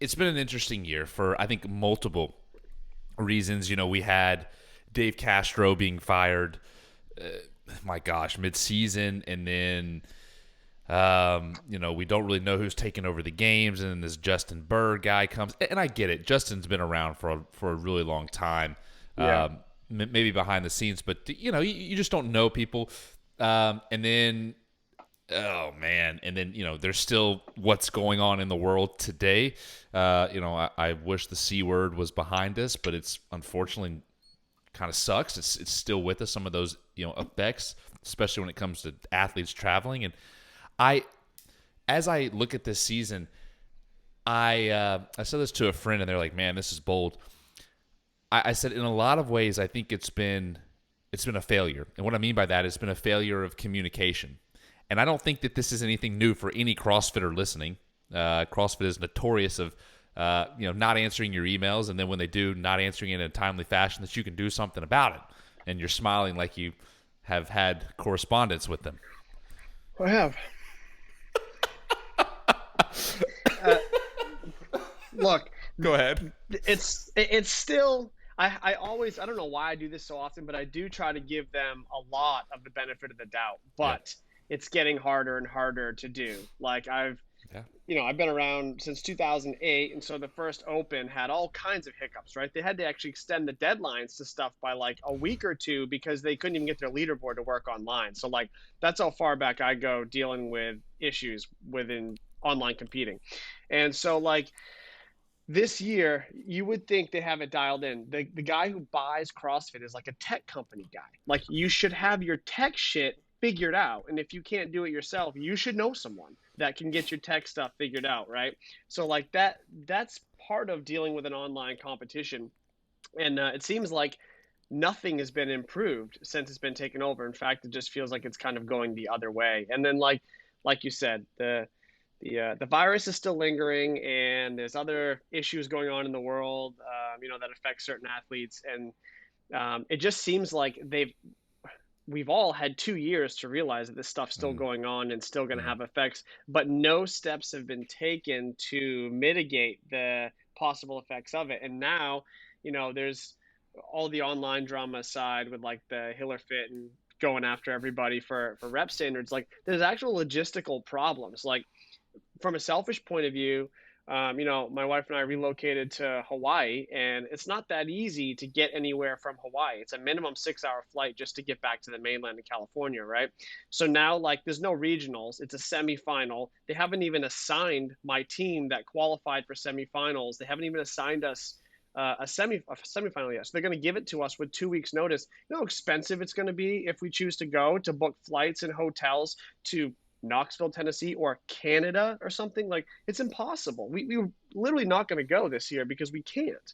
it's been an interesting year for, I think, multiple reasons. We had Dave Castro being fired, my gosh, mid-season, and then we don't really know who's taking over the games, and then this Justin Burr guy comes, and I get it. Justin's been around for a really long time, Yeah. maybe behind the scenes, but you just don't know people, and then. Oh man, and then there's still what's going on in the world today. I wish the C word was behind us, but it's unfortunately kind of sucks. It's still with us. Some of those effects, especially when it comes to athletes traveling. And I, as I look at this season, I said this to a friend, and they're like, "Man, this is bold." I said, in a lot of ways, I think it's been a failure, and what I mean by that is it's been a failure of communication. And I don't think that this is anything new for any CrossFitter listening. CrossFit is notorious of not answering your emails, and then when they do, not answering it in a timely fashion, that you can do something about it. And you're smiling like you have had correspondence with them. I have. Uh, Look, Go ahead. it's still. I always, I don't know why I do this so often, but I do try to give them a lot of the benefit of the doubt. But it's getting harder and harder to do. Like I've been around since 2008, and so the first Open had all kinds of hiccups, right? They had to actually extend the deadlines to stuff by like a week or two because they couldn't even get their leaderboard to work online. So like that's how far back I go dealing with issues within online competing. And so like this year, you would think they have it dialed in. The guy who buys CrossFit is like a tech company guy. Like you should have your tech shit figured out. And if you can't do it yourself, you should know someone that can get your tech stuff figured out, right? So like that's part of dealing with an online competition. And it seems like nothing has been improved since it's been taken over. In fact, it just feels like it's kind of going the other way. And then like you said, the virus is still lingering, and there's other issues going on in the world, that affect certain athletes, and it just seems like we've all had 2 years to realize that this stuff's still going on and still going to have effects, but no steps have been taken to mitigate the possible effects of it. And now, there's all the online drama aside with like the Hiller Fit and going after everybody for rep standards. Like there's actual logistical problems. Like from a selfish point of view, my wife and I relocated to Hawaii, and it's not that easy to get anywhere from Hawaii. It's a minimum 6-hour flight just to get back to the mainland in California, right? So now, like, there's no regionals. It's a semifinal. They haven't even assigned my team that qualified for semifinals. They haven't even assigned us a semifinal yet. So they're going to give it to us with 2 weeks' notice. You know how expensive it's going to be if we choose to go to book flights and hotels to Knoxville, Tennessee, or Canada or something. Like it's impossible. We're literally not going to go this year because we can't.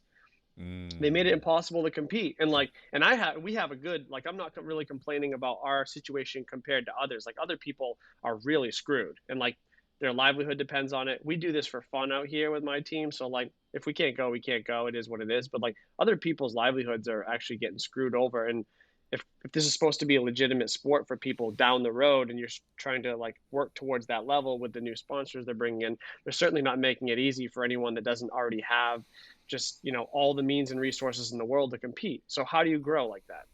They made it impossible to compete. And we have a good, like, I'm not really complaining about our situation compared to others. Like other people are really screwed, and like their livelihood depends on it. We do this for fun out here with my team. So like, if we can't go, we can't go. It is what it is. But like other people's livelihoods are actually getting screwed over. And if this is supposed to be a legitimate sport for people down the road, and you're trying to like work towards that level with the new sponsors they're bringing in, they're certainly not making it easy for anyone that doesn't already have just all the means and resources in the world to compete. So how do you grow like that?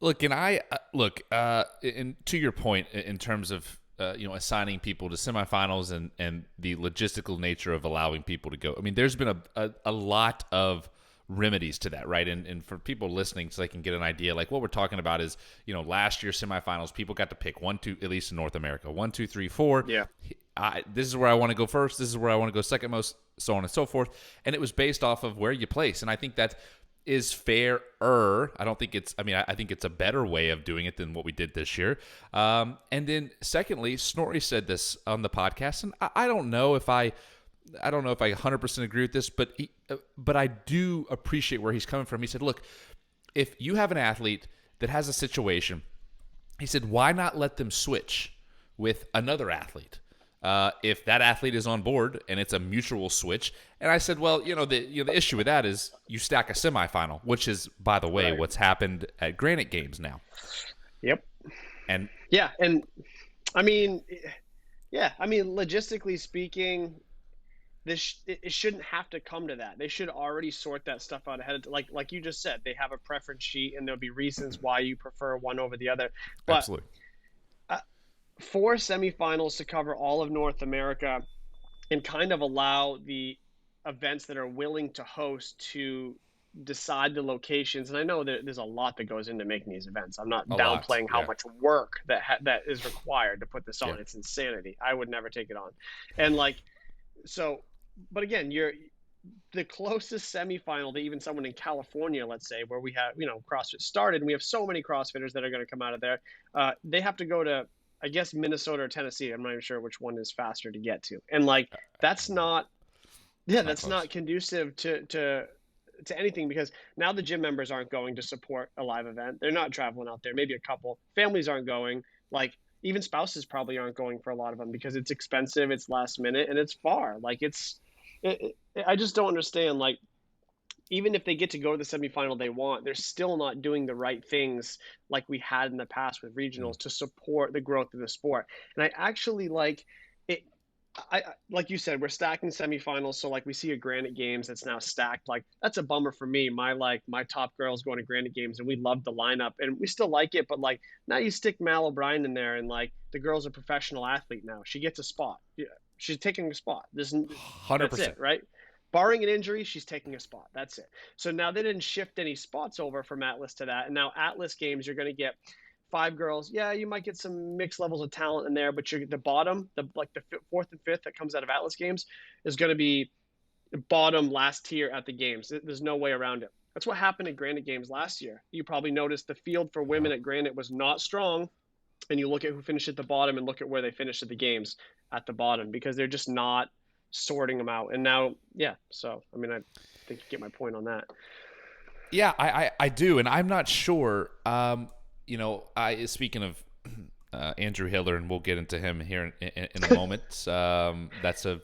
Look, and and to your point in terms of assigning people to semifinals and the logistical nature of allowing people to go. I mean, there's been a lot of remedies to that, right? And for people listening, so they can get an idea, like what we're talking about is, last year's semifinals, people got to pick 1, 2, at least in North America, 1, 2, 3, 4. Yeah. This is where I want to go first. This is where I want to go second most, so on and so forth. And it was based off of where you place. And I think that is fairer. I don't think I think it's a better way of doing it than what we did this year. And then secondly, Snorri said this on the podcast, and I don't know if I 100% agree with this, but I do appreciate where he's coming from. He said, look, if you have an athlete that has a situation, he said, why not let them switch with another athlete? If that athlete is on board and it's a mutual switch. And I said, well, the issue with that is you stack a semifinal, which is, by the way, what's happened at Granite Games now. Yep. And yeah. And I mean, logistically speaking, it shouldn't have to come to that. They should already sort that stuff out ahead of, like you just said, they have a preference sheet and there'll be reasons why you prefer one over the other. But Absolutely. uh, 4 semifinals to cover all of North America and kind of allow the events that are willing to host to decide the locations. And I know that there's a lot that goes into making these events. I'm not A lot. downplaying how Yeah. much work that is required to put this Yeah. on. It's insanity. I would never take it on. And like, so, but again, you're the closest semifinal to even someone in California, let's say, where we have, CrossFit started, and we have so many CrossFitters that are going to come out of there. They have to go to, I guess, Minnesota or Tennessee. I'm not even sure which one is faster to get to. And like, that's not, yeah, It's not that's close. not conducive to anything, because now the gym members aren't going to support a live event. They're not traveling out there. Maybe a couple families aren't going. Like, even spouses probably aren't going for a lot of them because it's expensive, it's last minute, and it's far. Like, I just don't understand. Like, even if they get to go to the semifinal they want, they're still not doing the right things like we had in the past with Mm. regionals to support the growth of the sport. And I actually like it. Like you said, we're stacking semifinals. So like we see a Granite Games that's now stacked. Like, that's a bummer for me. My top girls going to Granite Games, and we love the lineup and we still like it. But like, now you stick Mal O'Brien in there, and like, the girl's a professional athlete now. She gets a spot. Yeah, she's taking a spot. That's it, 100%. right? Barring an injury, she's taking a spot. That's it. So now they didn't shift any spots over from Atlas to that. And now Atlas Games, you're going to get 5 girls. Yeah, you might get some mixed levels of talent in there, but you're the bottom, the fourth and fifth that comes out of Atlas Games is going to be the bottom last tier at the games. There's no way around it. That's what happened at Granite Games last year. You probably noticed the field for women Yep. at Granite was not strong, and you look at who finished at the bottom and look at where they finished at the games at the bottom, because they're just not sorting them out. And now, yeah. So I mean, I think you get my point on that. Yeah, I do, and I'm not sure. I speaking of Andrew Hiller, and we'll get into him here in a moment. That's a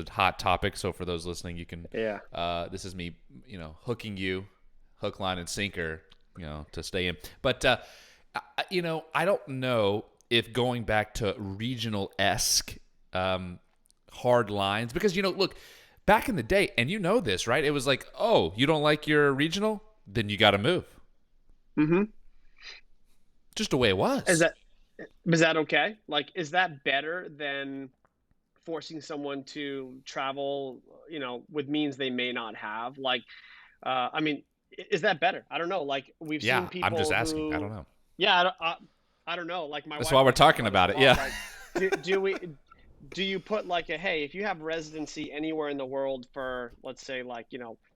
hot topic. So for those listening, you can. Yeah. This is me, hooking you, hook, line, and sinker, to stay in. But I don't know if going back to regional esque hard lines, because look, back in the day, and this, right? It was like, oh, you don't like your regional, then you got to move. Mm-hmm. Just the way it Is was. that is that okay? Like, is that better than forcing someone to travel, with means they may not have? Like, I mean, is that better? I don't know. Like, we've seen Yeah, I'm just people asking. I don't who, know. yeah, I don't know. Like, my That's wife why we're and I talk talking about this about a it. lot. Yeah. Like, do you put like a, hey, if you have residency anywhere in the world for, let's say, like,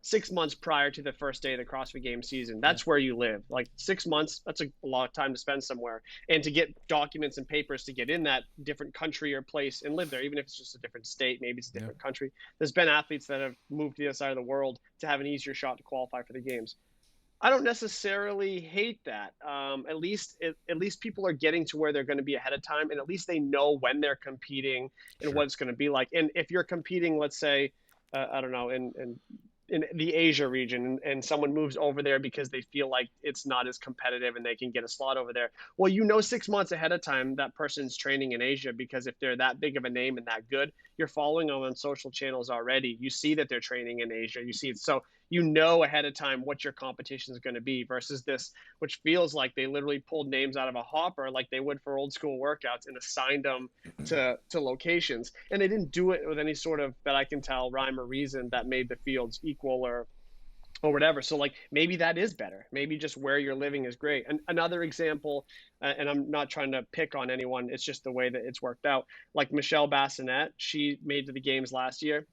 6 months prior to the first day of the CrossFit Games season, Yeah. that's where you live. Like, 6 months, that's a lot of time to spend somewhere, and to get documents and papers to get in that different country or place and live there, even if it's just a different state, maybe it's a Yeah. different country. There's been athletes that have moved to the other side of the world to have an easier shot to qualify for the games. I don't necessarily hate that. At least people are getting to where they're going to be ahead of time, and at least they know when they're competing and Sure. what it's going to be like. And if you're competing, let's say, I don't know, in the Asia region, and someone moves over there because they feel like it's not as competitive and they can get a slot over there. Well, 6 months ahead of time that person's training in Asia, because if they're that big of a name and that good, you're following them on social channels already. You see that they're training in Asia. You see it. So ahead of time what your competition is going to be, versus this, which feels like they literally pulled names out of a hopper like they would for old school workouts and assigned them to locations. And they didn't do it with any sort of, that I can tell, rhyme or reason that made the fields equal or whatever. So like, maybe that is better. Maybe just where you're living is great. And another example, and I'm not trying to pick on anyone, it's just the way that it's worked out. Like Michelle Bassinet, she made to the games last year.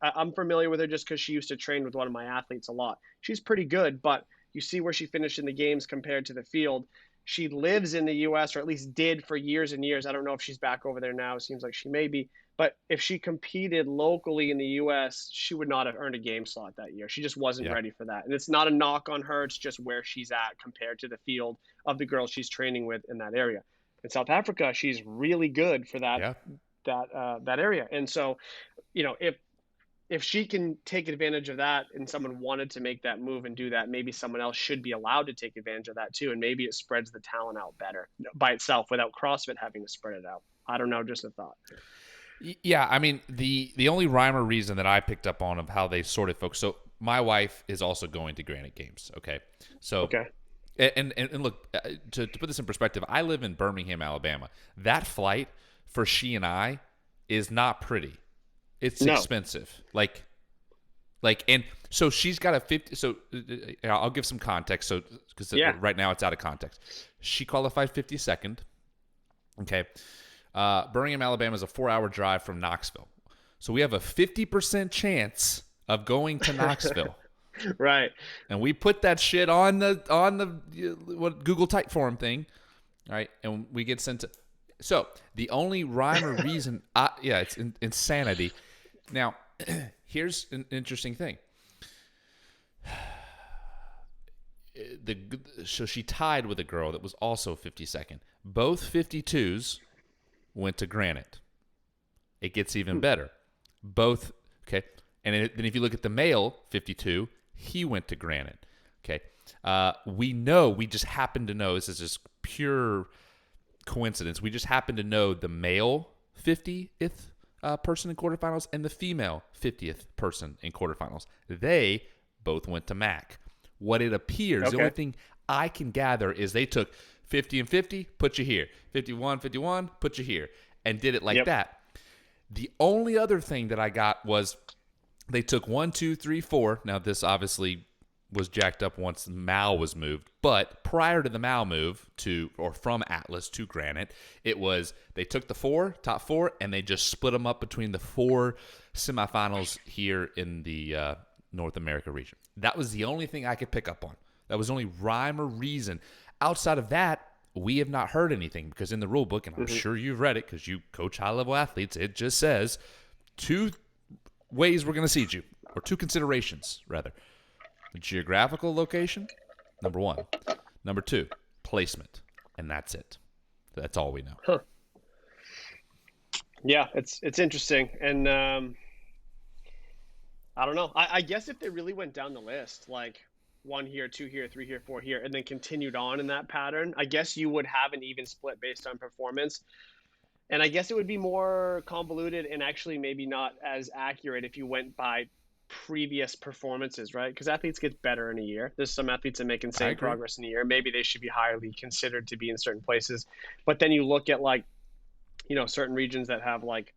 I'm familiar with her just because she used to train with one of my athletes a lot. She's pretty good, but you see where she finished in the games compared to the field. She lives in the US, or at least did for years and years. I don't know if she's back over there now. It seems like she may be. But if she competed locally in the US, she would not have earned a game slot that year. She just wasn't Yeah. ready for that. And it's not a knock on her. It's just where she's at compared to the field of the girls she's training with in that area. In South Africa, she's really good for that Yeah. that area. And so, if she can take advantage of that, and someone wanted to make that move and do that, maybe someone else should be allowed to take advantage of that too. And maybe it spreads the talent out better by itself without CrossFit having to spread it out. I don't know, just a thought. Yeah, I mean the only rhyme or reason that I picked up on of how they sorted folks. So my wife is also going to Granite Games. Okay, so Okay. and look, to put this in perspective, I live in Birmingham, Alabama. That flight for she and I is not pretty. It's No. expensive. And so she's got a 50. So I'll give some context. So because Yeah. right now it's out of context. She qualified 52nd. Okay. Birmingham, Alabama is a 4-hour drive from Knoxville. So we have a 50% chance of going to Knoxville. Right. And we put that shit on the what Google Typeform thing, right? And we get sent to. So the only rhyme or reason, it's insanity. Now, here's an interesting thing. So she tied with a girl that was also 52nd. Both 52s went to Granite. It gets even better. Both, okay. And then if you look at the male 52, he went to Granite. Okay. We just happen to know, this is just pure coincidence. We just happen to know the male 50th person in quarterfinals and the female 50th person in quarterfinals. They both went to MAC. What it appears, the only thing I can gather is they took 50 and 50, put you here. 51, 51, put you here. And did it like that. The only other thing that I got was they took 1, 2, 3, 4. Now, this obviously was jacked up once the MAL was moved. But prior to the MAL move from Atlas to Granite, it was they took the top four, and they just split them up between the 4 semifinals here in the North America region. That was the only thing I could pick up on. That was the only rhyme or reason. Outside of that, we have not heard anything because in the rule book, and I'm sure you've read it because you coach high-level athletes, it just says 2 ways we're going to seed you, or 2 considerations, rather. The geographical location, number 1. Number 2, placement. And that's it. That's all we know. Huh. Yeah, it's interesting. And I don't know. I guess if they really went down the list, like 1 here, 2 here, 3 here, 4 here, and then continued on in that pattern, I guess you would have an even split based on performance. And I guess it would be more convoluted and actually maybe not as accurate if you went by previous performances, right? Because athletes get better in a year. There's some athletes that make insane progress in a year. Maybe they should be highly considered to be in certain places. But then you look at certain regions that have like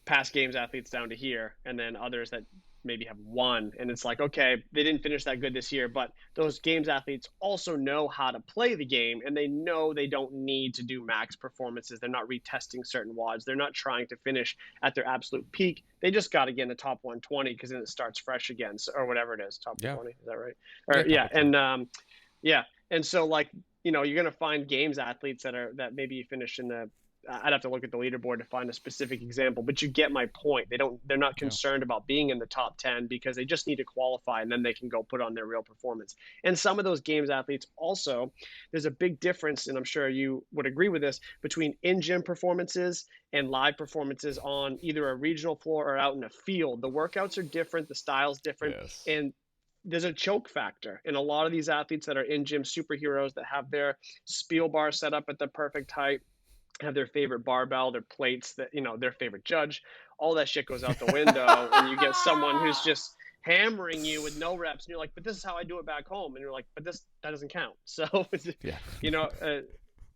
past games athletes down to here, and then others that maybe have 1, and it's like, okay, they didn't finish that good this year, but those games athletes also know how to play the game, and they know they don't need to do max performances. They're not retesting certain WODs. They're not trying to finish at their absolute peak. They just got to get in the top 120 because then it starts fresh again, or whatever it is, top 20. Is that right? Or and so you're going to find games athletes that maybe finish in the I'd have to look at the leaderboard to find a specific example, but you get my point. They're not concerned about being in the top 10 because they just need to qualify and then they can go put on their real performance. And some of those games athletes also, there's a big difference, and I'm sure you would agree with this, between in-gym performances and live performances on either a regional floor or out in a field. The workouts are different, the style's different, and there's a choke factor. And a lot of these athletes that are in-gym superheroes that have their spiel bar set up at the perfect height, have their favorite barbell, their plates, their favorite judge, all that shit goes out the window. And you get someone who's just hammering you with no reps, and you're like, but this is how I do it back home. And you're like, but that doesn't count. So,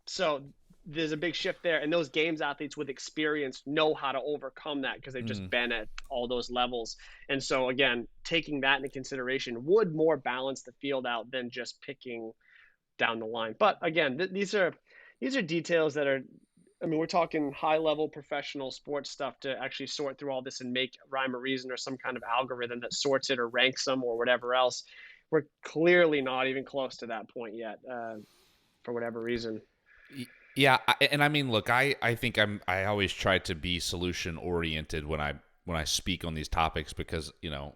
so there's a big shift there. And those games athletes with experience know how to overcome that because they've just been at all those levels. And so again, taking that into consideration would more balance the field out than just picking down the line. But again, these are details that are, we're talking high-level professional sports stuff to actually sort through all this and make rhyme or reason or some kind of algorithm that sorts it or ranks them or whatever else. We're clearly not even close to that point yet, for whatever reason. Yeah, and look, I think I always try to be solution-oriented when I speak on these topics because a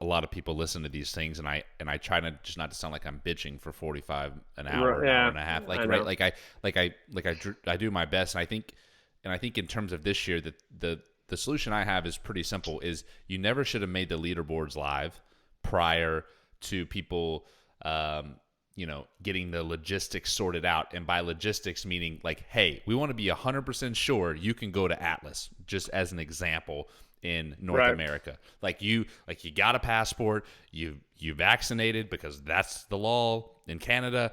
lot of people listen to these things and I try to just not to sound like I'm bitching for 45 an hour, an hour and a half, I do my best, and I think in terms of this year that the solution I have is pretty simple: is you never should have made the leaderboards live prior to people getting the logistics sorted out. And by logistics, meaning like, hey, we want to be 100% sure you can go to Atlas, just as an example, in North Right. America. You got a passport, you vaccinated because that's the law in Canada.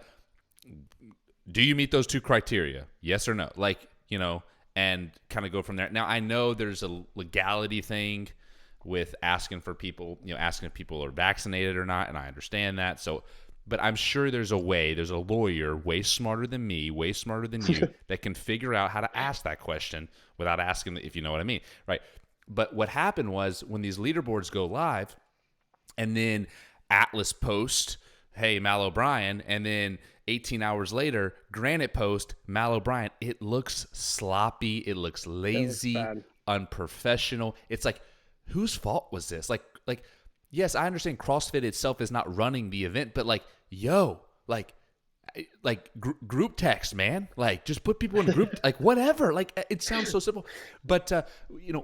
Do you meet those two criteria? Yes or no? And kind of go from there. Now, I know there's a legality thing with asking for people, asking if people are vaccinated or not, and I understand that. So, but I'm sure there's a way, there's a lawyer way smarter than me, way smarter than you, that can figure out how to ask that question without asking, if you know what I mean, right? But what happened was, when these leaderboards go live, and then Atlas post, hey, Mal O'Brien, and then 18 hours later, Granite post, Mal O'Brien, it looks sloppy, it looks It looks lazy, bad. unprofessional. It's like, whose fault was this? Yes, I understand CrossFit itself is not running the event, but group text, man. Just put people in group, whatever. It sounds so simple, but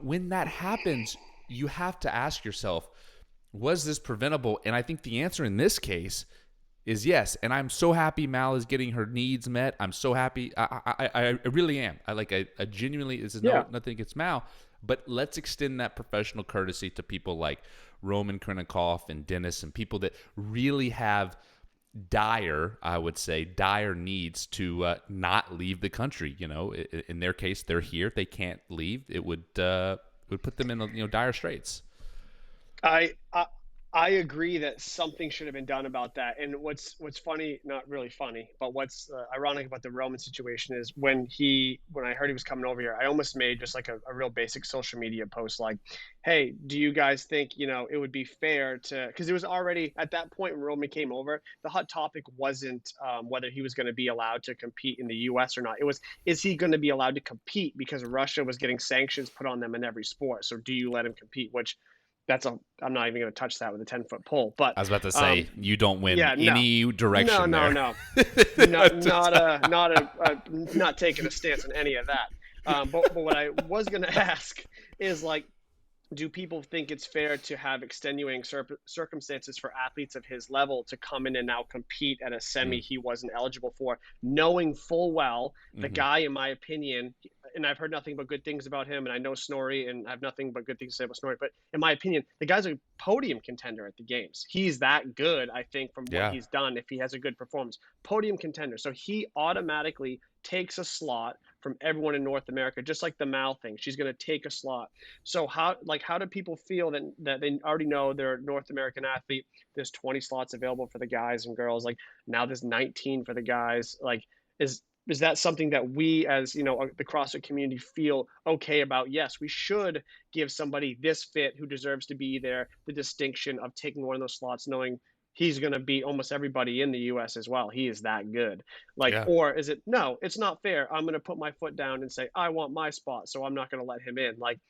when that happens, you have to ask yourself, was this preventable? And I think the answer in this case is yes. And I'm so happy Mal is getting her needs met. I'm so happy. I really am. I genuinely, this is Yeah. nothing against Mal, but let's extend that professional courtesy to people like Roman Krennikov and Dennis, and people that really have dire needs to not leave the country. In their case, they're here. If they can't leave, it would put them in dire straits. I, I I agree that something should have been done about that. And what's funny, not really funny, but what's ironic about the Roman situation is when I heard he was coming over here, I almost made just like a real basic social media post like, "Hey, do you guys think it would be fair to?" Because it was already at that point when Roman came over, the hot topic wasn't whether he was going to be allowed to compete in the U.S. or not. It was, is he going to be allowed to compete because Russia was getting sanctions put on them in every sport? So do you let him compete? Which I'm not even going to touch that with a 10-foot pole. But I was about to say, you don't win yeah, no, any no, direction no, there. no, not taking a stance on any of that. But what I was going to ask is like, do people think it's fair to have extenuating circumstances for athletes of his level to come in and now compete at a semi he wasn't eligible for, knowing full well the guy, in my opinion, and I've heard nothing but good things about him, and I know Snorri, and I have nothing but good things to say about Snorri, but in my opinion, the guy's a podium contender at the games. He's that good, I think, from what Yeah. he's done if he has a good performance. Podium contender. So he automatically takes a slot from everyone in North America, just like the Mal thing. She's going to take a slot. So how do people feel that they already know they're a North American athlete? There's 20 slots available for the guys and girls. Like now there's 19 for the guys. Like is that something that we, as the CrossFit community, feel okay about? Yes, we should give somebody this fit who deserves to be there the distinction of taking one of those slots, knowing he's going to beat almost everybody in the US as well. He is that good. Like, Yeah. or is it, no, it's not fair. I'm going to put my foot down and say, I want my spot, so I'm not going to let him in. Like,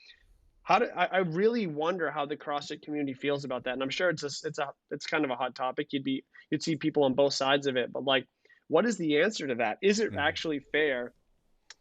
I really wonder how the CrossFit community feels about that. And I'm sure it's kind of a hot topic. You'd see people on both sides of it, but like, what is the answer to that? Is it actually fair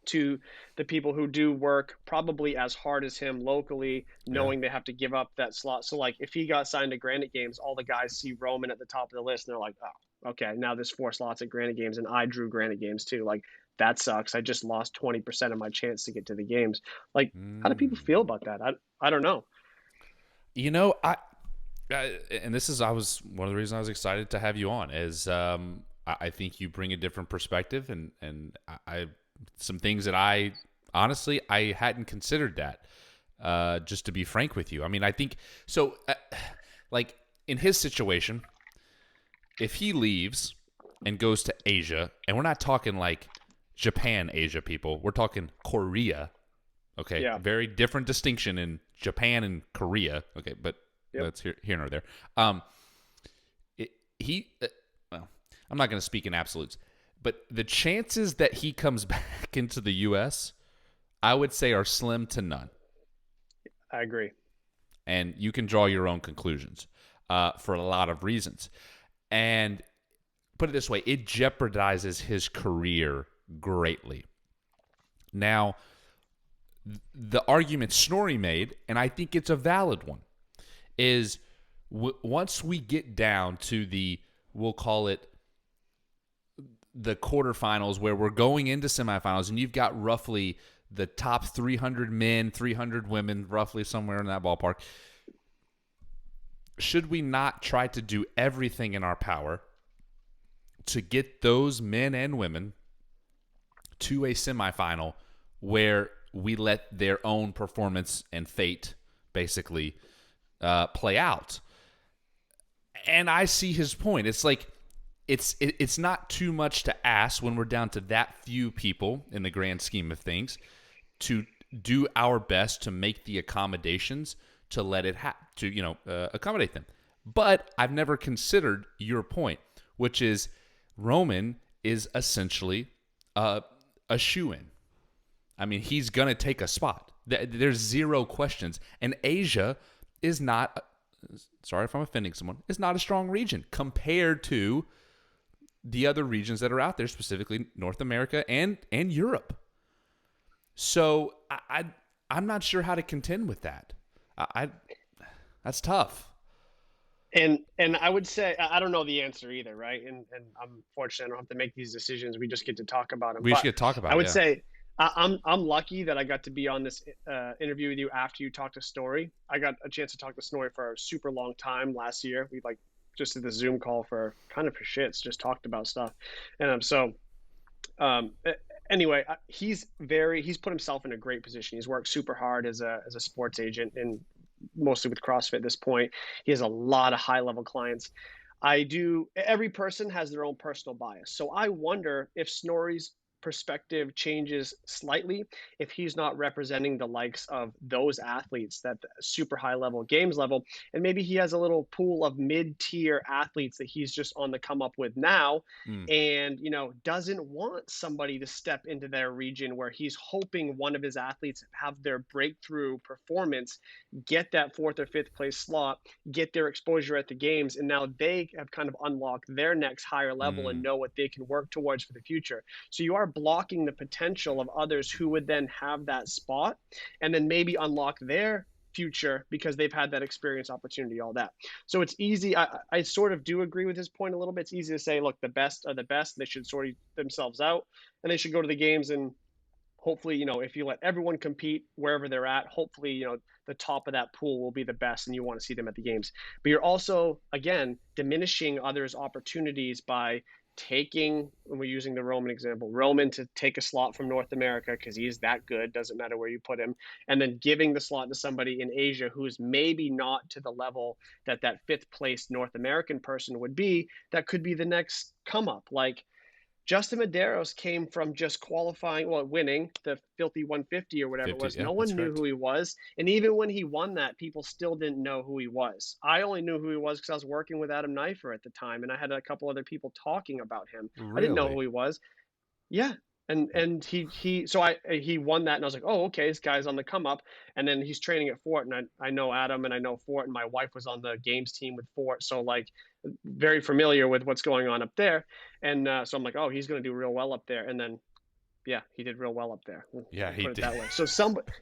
to the people who do work probably as hard as him locally, Yeah. knowing they have to give up that slot? So like if he got signed to Granite Games, all the guys see Roman at the top of the list and they're like, oh, okay, now there's 4 slots at Granite Games and I drew Granite Games too. Like that sucks. I just lost 20% of my chance to get to the games. Like, how do people feel about that? I don't know. And this is, I was one of the reasons I was excited to have you on is I think you bring a different perspective, and I some things that I honestly I hadn't considered that. Just to be frank with you, I mean, I think so. Like in his situation, if he leaves and goes to Asia, and we're not talking like Japan, Asia people, we're talking Korea. Okay, Yeah. very different distinction in Japan and Korea. Okay, but Yep. that's here nor there. Well, I'm not going to speak in absolutes, but the chances that he comes back into the U.S., I would say, are slim to none. I agree. And you can draw your own conclusions for a lot of reasons. And put it this way, it jeopardizes his career greatly. Now, the argument Snorri made, and I think it's a valid one, is once we get down to the, we'll call it the quarterfinals where we're going into semifinals and you've got roughly the top 300 men, 300 women, roughly somewhere in that ballpark. Should we not try to do everything in our power to get those men and women to a semifinal where we let their own performance and fate basically play out? And I see his point. It's like it's not too much to ask when we're down to that few people in the grand scheme of things to do our best to make the accommodations to let it accommodate them. But I've never considered your point, which is Roman is essentially a shoo-in. I mean, he's going to take a spot. There's zero questions. And Asia is not, sorry if I'm offending someone, is not a strong region compared to the other regions that are out there, specifically North America and Europe. So I'm not sure how to contend with that. That's tough. And I would say I don't know the answer either, right? And I'm fortunate I don't have to make these decisions. We just get to talk about them. We just get to talk about I it. would Yeah. say I'm lucky that I got to be on this interview with you after you talked to Snorri. I got a chance to talk to Snorri for a super long time last year. We just did the Zoom call for shits, just talked about stuff. And anyway, he's put himself in a great position. He's worked super hard as a sports agent and mostly with CrossFit at this point. He has a lot of high level clients. Every person has their own personal bias. So I wonder if Snorri's perspective changes slightly if he's not representing the likes of those athletes that super high level games level, and maybe he has a little pool of mid-tier athletes that he's just on the come up with now, and doesn't want somebody to step into their region where he's hoping one of his athletes have their breakthrough performance, get that fourth or fifth place slot, get their exposure at the games, and now they have kind of unlocked their next higher level and know what they can work towards for the future. So you are blocking the potential of others who would then have that spot and then maybe unlock their future because they've had that experience, opportunity, all that. So it's easy. I sort of do agree with his point a little bit. It's easy to say, look, the best are the best. They should sort themselves out and they should go to the games, and hopefully, if you let everyone compete wherever they're at, hopefully, the top of that pool will be the best and you want to see them at the games. But you're also, again, diminishing others' opportunities by taking, when we're using the Roman example, Roman to take a slot from North America because he's that good, doesn't matter where you put him, and then giving the slot to somebody in Asia who's maybe not to the level that fifth place North American person would be, that could be the next come up. Like Justin Medeiros came from just qualifying, winning the filthy 150 or whatever 50, it was. yeah, No one knew correct. who he was. And even when he won that, people still didn't know who he was. I only knew who he was because I was working with Adam Knifer at the time, and I had a couple other people talking about him. I didn't know Really? who he was. Yeah. And he won that, and I was like, oh, okay, this guy's on the come up. And then he's training at Fort, and I know Adam and I know Fort, and my wife was on the games team with Fort, so very familiar with what's going on up there. And so I'm like, oh, he's going to do real well up there. And then yeah, he did real well up there. Yeah, he Put it did. that way. So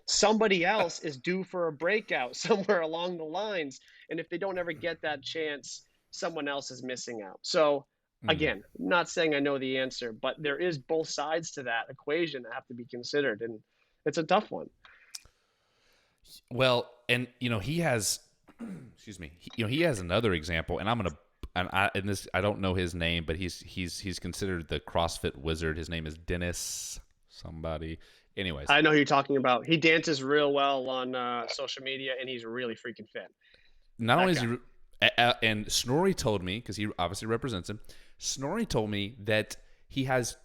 somebody else is due for a breakout somewhere along the lines, and if they don't ever get that chance, someone else is missing out. So again, not saying I know the answer, but there is both sides to that equation that have to be considered, and it's a tough one. Well, and he has, excuse me, he has another example, and I don't know his name, but he's considered the CrossFit wizard. His name is Dennis somebody. Anyways, I know who you're talking about. He dances real well on social media, and he's really freaking fit. not That only is guy. he, and Snorri told me, because he obviously represents him, Snorri told me that he has,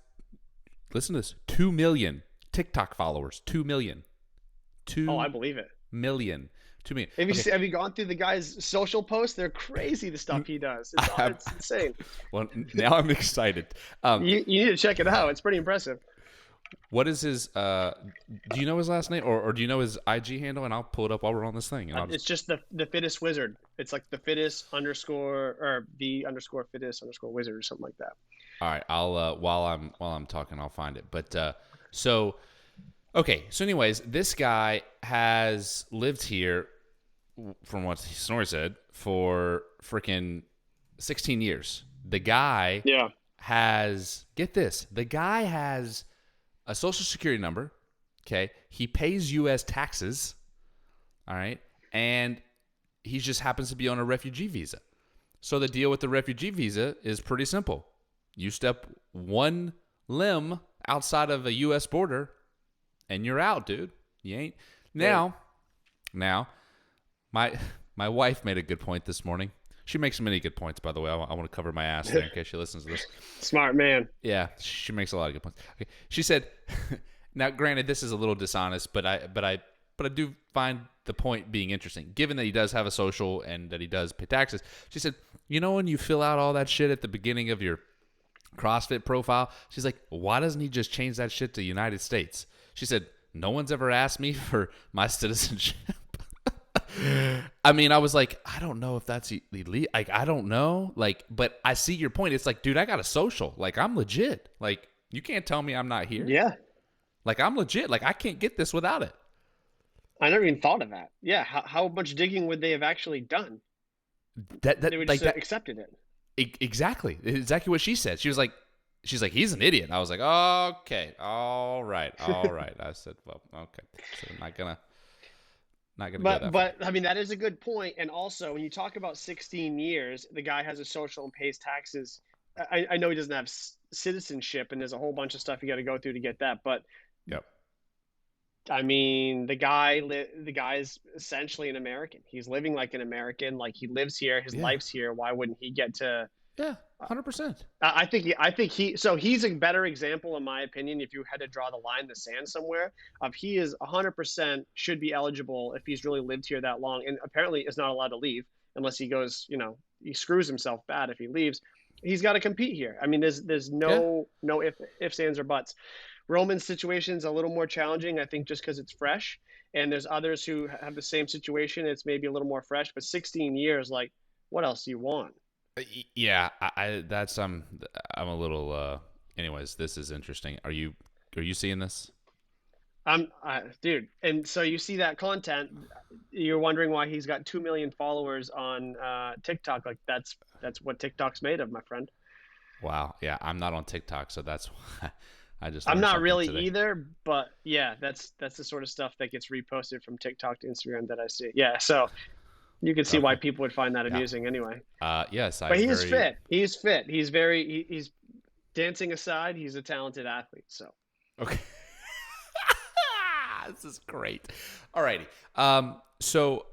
listen to this, 2 million TikTok followers. 2 million. 2 Oh, I believe it. million. 2 million. Have you gone through the guy's social posts? They're crazy, the stuff he does. It's insane. Well, now I'm excited. You need to check it out. It's pretty impressive. What is his? Do you know his last name, or do you know his IG handle? And I'll pull it up while we're on this thing. And It's just the fittest wizard. It's like the fittest underscore or the underscore fittest underscore wizard or something like that. All right, I'll while I'm talking, I'll find it. But so okay, so anyways, this guy has lived here, from what Snorri said, for freaking 16 years. The guy Yeah. has, get this, the guy has a social security number, okay? He pays U.S. taxes, all right? And he just happens to be on a refugee visa. So the deal with the refugee visa is pretty simple. You step one limb outside of a U.S. border, and you're out, dude. You ain't. Now, my wife made a good point this morning. She makes many good points, by the way. I want to cover my ass there in case she listens to this. Smart man. Yeah, she makes a lot of good points. Okay. She said, now granted, this is a little dishonest, but I do find the point being interesting, given that he does have a social and that he does pay taxes. She said, when you fill out all that shit at the beginning of your CrossFit profile, she's like, why doesn't he just change that shit to United States? She said, no one's ever asked me for my citizenship. I mean, I was like, I don't know if that's illegal. Like, I don't know. Like, but I see your point. It's like, dude, I got a social. Like, I'm legit. Like, you can't tell me I'm not here. Yeah. Like, I'm legit. Like, I can't get this without it. I never even thought of that. Yeah. How much digging would they have actually done? They would just have accepted it. Exactly. Exactly what she said. She's like, he's an idiot. I was like, okay, all right. I said, well, okay. So I'm not gonna go that far. But I mean, that is a good point. And also, when you talk about 16 years, the guy has a social and pays taxes. I know he doesn't have citizenship, and there's a whole bunch of stuff you got to go through to get that. But yep. I mean, the guy is essentially an American. He's living like an American. Like, he lives here. His life's here. Why wouldn't he get to? Yeah, 100%. I think he's a better example, in my opinion, if you had to draw the line in the sand somewhere, of he is 100% should be eligible if he's really lived here that long, and apparently is not allowed to leave unless he goes, he screws himself bad if he leaves. He's got to compete here. I mean, there's no ifs, ands, or buts. Roman's situation is a little more challenging, I think, just because it's fresh, and there's others who have the same situation. It's maybe a little more fresh, but 16 years, like, what else do you want? Yeah, that's I'm a little. Anyways, this is interesting. Are you seeing this? Dude, and so you see that content, you're wondering why he's got 2 million followers on TikTok. Like, that's what TikTok's made of, my friend. Wow. Yeah, I'm not on TikTok, so that's why I'm not really today. either, but yeah, that's the sort of stuff that gets reposted from TikTok to Instagram that I see. Yeah, so you can see why people would find that amusing anyway. Yes, but he's fit. He's fit. He's dancing aside, he's a talented athlete. So okay. This is great. All righty. So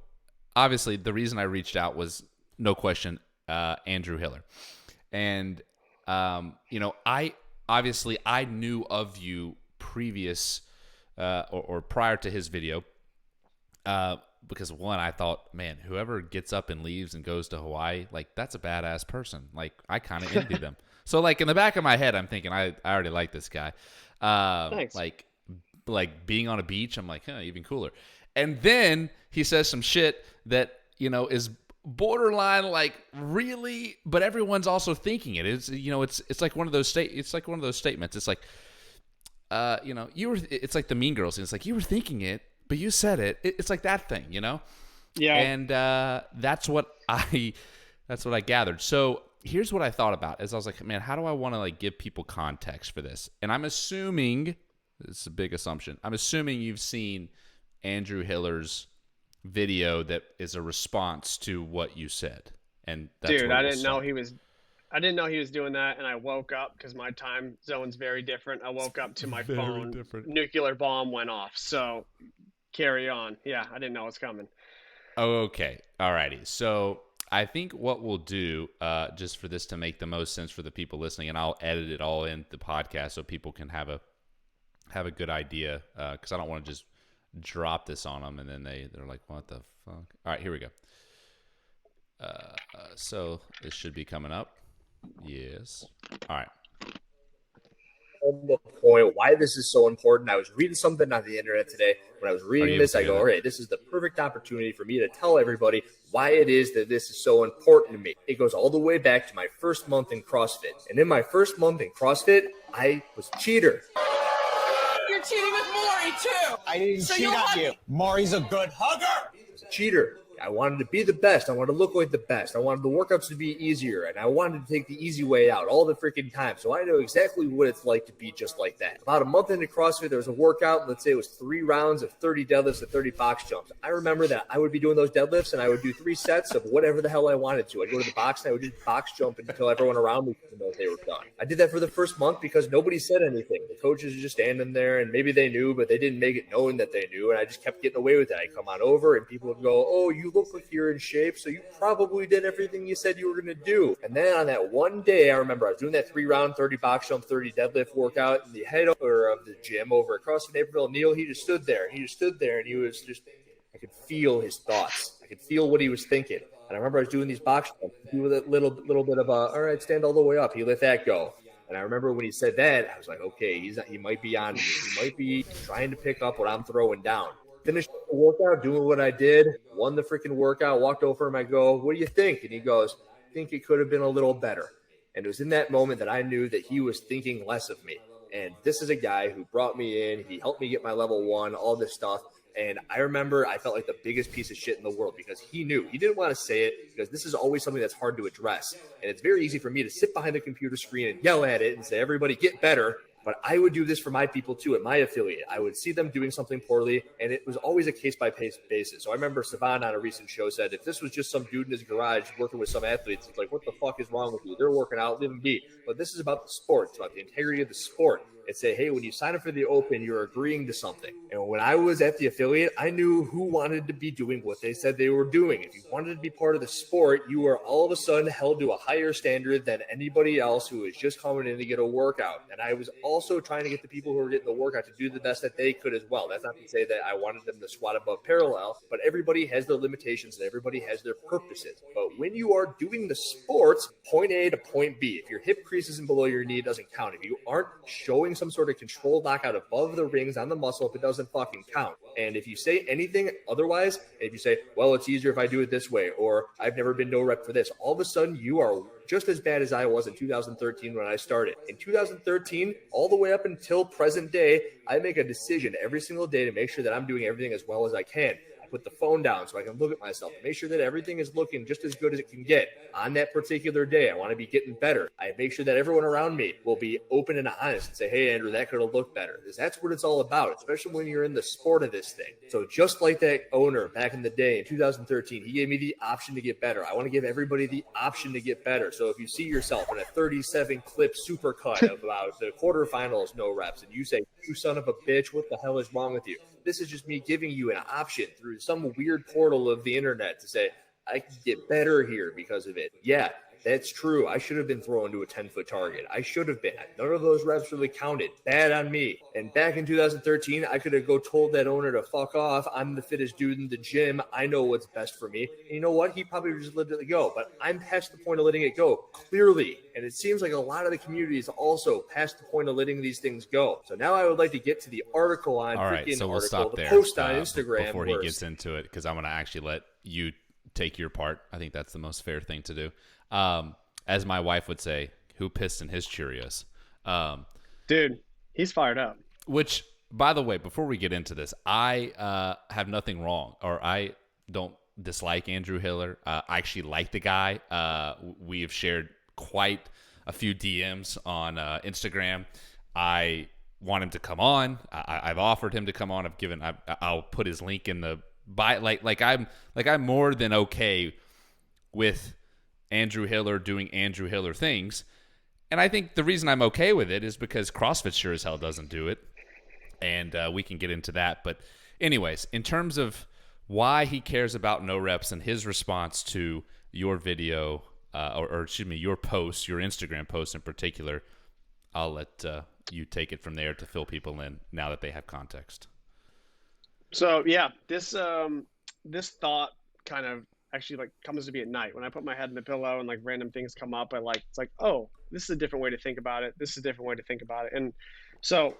obviously the reason I reached out was, no question, Andrew Hiller. And I knew of you previous or prior to his video. Because one, I thought, man, whoever gets up and leaves and goes to Hawaii, like, that's a badass person. Like, I kind of envy them. So, like, in the back of my head, I'm thinking, I already like this guy. Thanks. Like being on a beach, I'm like, even cooler. And then he says some shit that, is borderline, like, really, but everyone's also thinking it. It's like one of those statements. It's like, it's like the Mean Girls, and it's like, you were thinking it, but you said it. It's like that thing, Yeah. And that's what I gathered. So here's what I thought about, is I was like, man, how do I want to, like, give people context for this? And I'm assuming, this is a big assumption, I'm assuming you've seen Andrew Hiller's video that is a response to what you said. And that's dude, I didn't know he was doing that, and I woke up because my time zone's very different. I woke up to my phone. Different. Nuclear bomb went off. So carry on. Yeah, I didn't know it was coming. Okay. All righty. So I think what we'll do, just for this to make the most sense for the people listening, and I'll edit it all in the podcast so people can have a good idea, because I don't want to just drop this on them and then they're like, what the fuck? All right, here we go. So this should be coming up. Yes. All right. The point why this is so important. I was reading something on the internet today. When I was reading this, I go, all right, this is the perfect opportunity for me to tell everybody why it is that this is so important to me. It goes all the way back to my first month in CrossFit. And in my first month in CrossFit, I was a cheater. You're cheating with Maury, too. I didn't cheat on you. Maury's a good hugger. I was a cheater. I wanted to be the best. I wanted to look like the best. I wanted the workouts to be easier, and I wanted to take the easy way out all the freaking time. So I know exactly what it's like to be just like that. About a month into CrossFit, there was a workout. Let's say it was 3 rounds of 30 deadlifts and 30 box jumps. I remember that I would be doing those deadlifts, and I would do 3 sets of whatever the hell I wanted to. I'd go to the box, and I would just box jump until everyone around me didn't know they were done. I did that for the first month because nobody said anything. The coaches were just standing there, and maybe they knew, but they didn't make it known that they knew, and I just kept getting away with it. I'd come on over, and people would go, oh, you look like you're in shape, so you probably did everything you said you were going to do. And then on that one day, I remember I was doing that 3-round, 30 box jump, 30 deadlift workout, and the head owner of the gym over at CrossFit Naperville, Neil, he just stood there, and he was just, I could feel his thoughts. I could feel what he was thinking. And I remember I was doing these box jumps, he was a little bit of a, all right, stand all the way up. He let that go. And I remember when he said that, I was like, okay, he might be on me. He might be trying to pick up what I'm throwing down. Finished the workout, doing what I did, won the freaking workout, walked over him. I go, what do you think? And he goes, I think it could have been a little better. And it was in that moment that I knew that he was thinking less of me. And this is a guy who brought me in. He helped me get my level 1, all this stuff. And I remember I felt like the biggest piece of shit in the world because he knew. He didn't want to say it because this is always something that's hard to address. And it's very easy for me to sit behind the computer screen and yell at it and say, everybody get better. But I would do this for my people too at my affiliate. I would see them doing something poorly, and it was always a case-by-case basis. So I remember Savan on a recent show said, if this was just some dude in his garage working with some athletes, it's like, what the fuck is wrong with you? They're working out, leave them be. But this is about the sport. It's about the integrity of the sport. It's say, hey, when you sign up for the Open, you're agreeing to something. And when I was at the affiliate, I knew who wanted to be doing what they said they were doing. If you wanted to be part of the sport, you were all of a sudden held to a higher standard than anybody else who was just coming in to get a workout. And I was also trying to get the people who were getting the workout to do the best that they could as well. That's not to say that I wanted them to squat above parallel, but everybody has their limitations and everybody has their purposes. But when you are doing the sports, point A to point B, if your hip crease isn't below your knee, it doesn't count. If you aren't showing some sort of controlled knockout above the rings on the muscle, if it doesn't fucking count. And if you say anything otherwise, if you say, well, it's easier if I do it this way, or I've never been no rep for this, all of a sudden you are just as bad as I was in 2013 when I started. In 2013, all the way up until present day, I make a decision every single day to make sure that I'm doing everything as well as I can. Put the phone down so I can look at myself and make sure that everything is looking just as good as it can get on that particular day. I want to be getting better. I make sure that everyone around me will be open and honest and say, hey, Andrew, that could have looked better. Because that's what it's all about, especially when you're in the sport of this thing. So just like that owner back in the day in 2013, he gave me the option to get better. I want to give everybody the option to get better. So if you see yourself in a 37 clip supercut of about the quarterfinals, no reps, and you say, you son of a bitch, what the hell is wrong with you? This is just me giving you an option through some weird portal of the internet to say, I can get better here because of it. Yeah, that's true. I should have been throwing to a 10-foot target. I should have been. None of those reps really counted. Bad on me. And back in 2013, I could have told that owner to fuck off. I'm the fittest dude in the gym. I know what's best for me. And you know what? He probably just let it go. But I'm past the point of letting it go, clearly. And it seems like a lot of the community is also past the point of letting these things go. So now I would like to get to the article on all right, so we'll stop there, post on Instagram before he gets into it, because I'm going to actually let you take your part. I think that's the most fair thing to do. As my wife would say, who pissed in his Cheerios? Dude, he's fired up. Which, by the way, before we get into this, I have nothing wrong, or I don't dislike Andrew Hiller. I actually like the guy. We have shared quite a few DMs on Instagram. I want him to come on. I've offered him to come on. I'll put his link in the bio. I'm more than okay with Andrew Hiller doing Andrew Hiller things. And I think the reason I'm okay with it is because CrossFit sure as hell doesn't do it. And we can get into that. But anyways, in terms of why he cares about no reps and his response to your video, or excuse me, your post, your Instagram post in particular, I'll let you take it from there to fill people in now that they have context. So yeah, this thought kind of actually comes to me at night when I put my head in the pillow and random things come up. It's like, oh, this is a different way to think about it. This is a different way to think about it. And so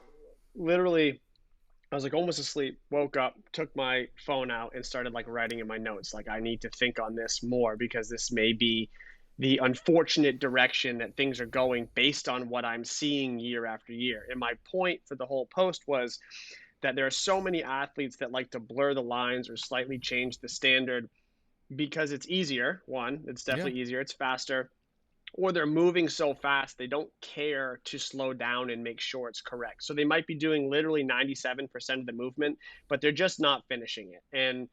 literally I was almost asleep, woke up, took my phone out and started writing in my notes. I need to think on this more because this may be the unfortunate direction that things are going based on what I'm seeing year after year. And my point for the whole post was that there are so many athletes that like to blur the lines or slightly change the standard because it's easier. One, it's definitely Yeah. easier. It's faster. Or they're moving so fast they don't care to slow down and make sure it's correct. So they might be doing literally 97% of the movement, but they're just not finishing it. And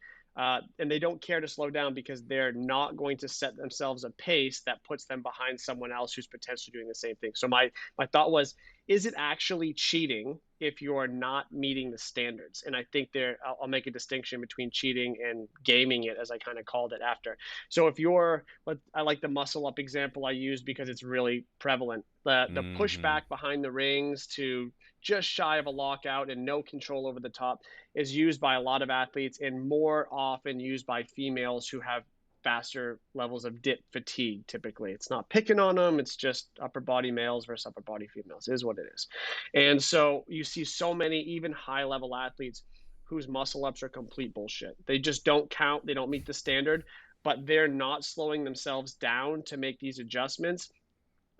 they don't care to slow down because they're not going to set themselves a pace that puts them behind someone else who's potentially doing the same thing. So my thought was, is it actually cheating if you're not meeting the standards? And I think I'll make a distinction between cheating and gaming it, as I kind of called it after. So if I like the muscle up example I used because it's really prevalent. The pushback behind the rings to just shy of a lockout and no control over the top is used by a lot of athletes, and more often used by females who have faster levels of dip fatigue. Typically, it's not picking on them, it's just upper body males versus upper body females is what it is. And so you see so many even high level athletes whose muscle ups are complete bullshit. They just don't count, they don't meet the standard, but they're not slowing themselves down to make these adjustments,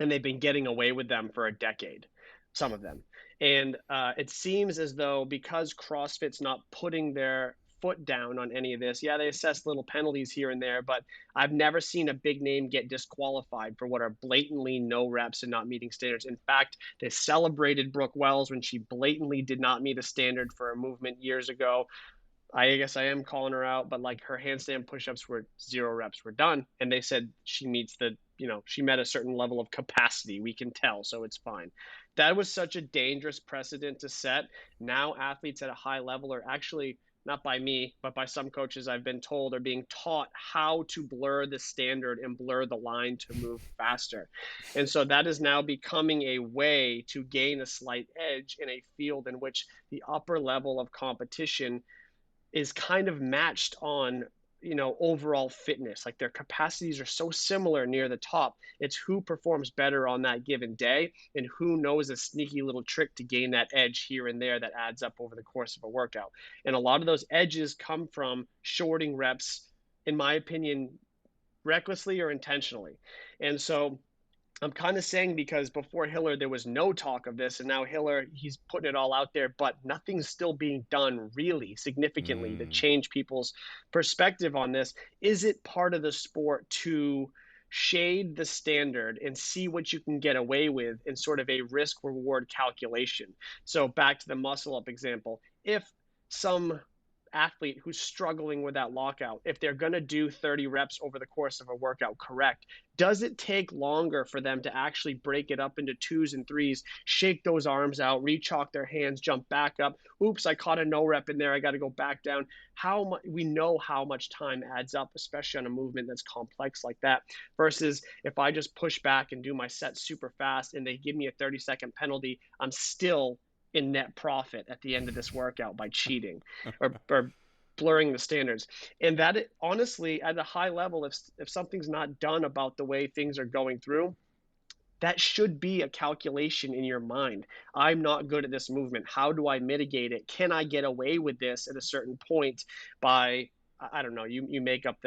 and they've been getting away with them for a decade, some of them. And it seems as though because CrossFit's not putting their foot down on any of this, yeah, they assess little penalties here and there, but I've never seen a big name get disqualified for what are blatantly no reps and not meeting standards. In fact, they celebrated Brooke Wells when she blatantly did not meet a standard for a movement years ago. I guess I am calling her out, but like her handstand push-ups were 0 reps, were done. And they said she meets she met a certain level of capacity. We can tell, so it's fine. That was such a dangerous precedent to set. Now athletes at a high level are actually, not by me, but by some coaches I've been told, are being taught how to blur the standard and blur the line to move faster. And so that is now becoming a way to gain a slight edge in a field in which the upper level of competition is kind of matched on overall fitness. Like their capacities are so similar near the top. It's who performs better on that given day and who knows a sneaky little trick to gain that edge here and there that adds up over the course of a workout. And a lot of those edges come from shorting reps, in my opinion, recklessly or intentionally. And so I'm kind of saying, because before Hiller, there was no talk of this, and now Hiller, he's putting it all out there, but nothing's still being done really significantly to change people's perspective on this. Is it part of the sport to shade the standard and see what you can get away with in sort of a risk reward calculation? So back to the muscle up example, if some athlete who's struggling with that lockout, if they're going to do 30 reps over the course of a workout correct, does it take longer for them to actually break it up into 2s and 3s, shake those arms out, re-chalk their hands, jump back up? Oops, I caught a no rep in there, I got to go back down. We know how much time adds up, especially on a movement that's complex like that, versus if I just push back and do my set super fast and they give me a 30-second penalty, I'm still in net profit at the end of this workout by cheating or blurring the standards. And that, honestly, at a high level, if something's not done about the way things are going through, that should be a calculation in your mind. I'm not good at this movement. How do I mitigate it? Can I get away with this at a certain point by, I don't know, you make up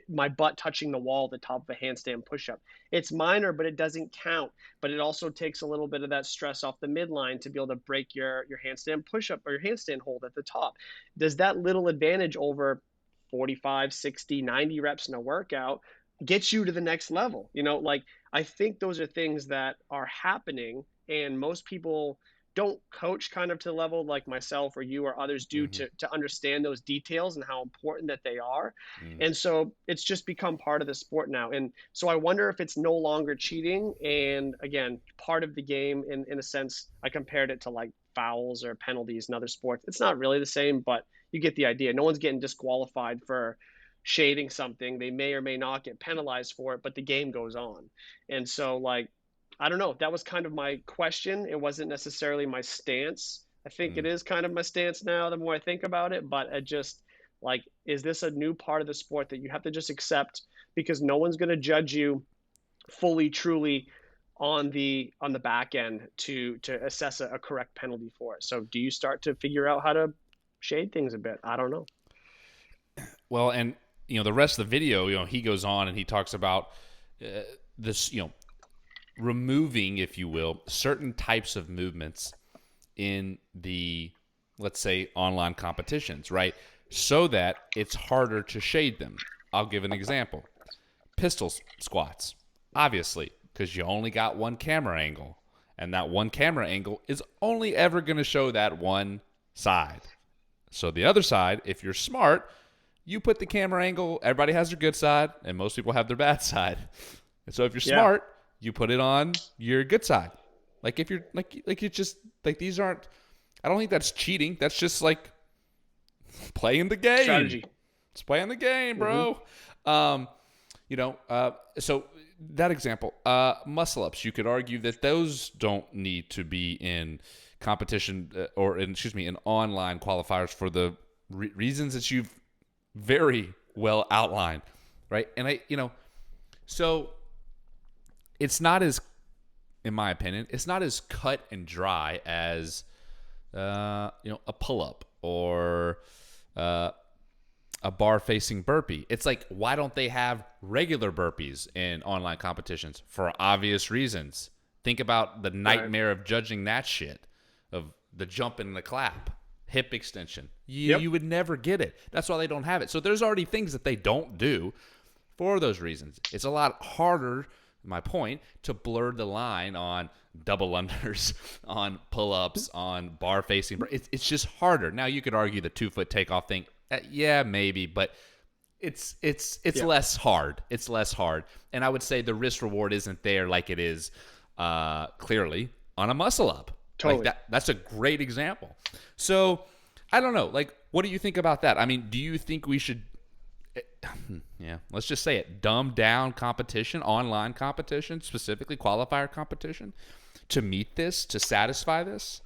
my butt touching the wall at the top of a handstand push-up. It's minor, but it doesn't count. But it also takes a little bit of that stress off the midline to be able to break your handstand push-up or your handstand hold at the top. Does that little advantage over 45, 60, 90 reps in a workout get you to the next level? I think those are things that are happening, and most people don't coach kind of to the level like myself or you or others do to understand those details and how important that they are. And so it's just become part of the sport now. And so I wonder if it's no longer cheating. And again, part of the game in a sense. I compared it to like fouls or penalties in other sports. It's not really the same, but you get the idea. No one's getting disqualified for shading something. They may or may not get penalized for it, but the game goes on. And so I don't know. That was kind of my question. It wasn't necessarily my stance. I think it is kind of my stance now, the more I think about it. But it just, is this a new part of the sport that you have to just accept because no one's going to judge you fully, truly on the back end to assess a correct penalty for it? So do you start to figure out how to shade things a bit? I don't know. Well, and the rest of the video, he goes on and he talks about this, removing, if you will, certain types of movements in the, let's say, online competitions, right? So that it's harder to shade them. I'll give an example. Pistol squats, obviously, because you only got one camera angle, and that one camera angle is only ever going to show that one side. So the other side, if you're smart, you put the camera angle, everybody has their good side, and most people have their bad side. And so if you're smart, you put it on your good side. Like if you're like you just like these aren't, I don't think that's cheating. That's just like playing the game. Strategy. It's playing the game, bro. So that example, muscle ups, you could argue that those don't need to be in competition in online qualifiers for the reasons that you've very well outlined, right? And so it's not as, in my opinion, it's not as cut and dry as a pull-up or a bar-facing burpee. It's like, why don't they have regular burpees in online competitions? For obvious reasons. Think about the nightmare of judging that shit, of the jump and the clap, hip extension. You would never get it. That's why they don't have it. So there's already things that they don't do for those reasons. It's a lot harder, my point, to blur the line on double unders, on pull-ups, on bar-facing. It's just harder. Now, you could argue the 2-foot takeoff thing. Yeah, maybe, but it's less hard. It's less hard. And I would say the risk reward isn't there like it is clearly on a muscle up. Totally. Like that's a great example. So I don't know. Like, what do you think about that? I mean, do you think we should, let's just say it, dumb down competition, online competition, specifically qualifier competition, to meet this, to satisfy this?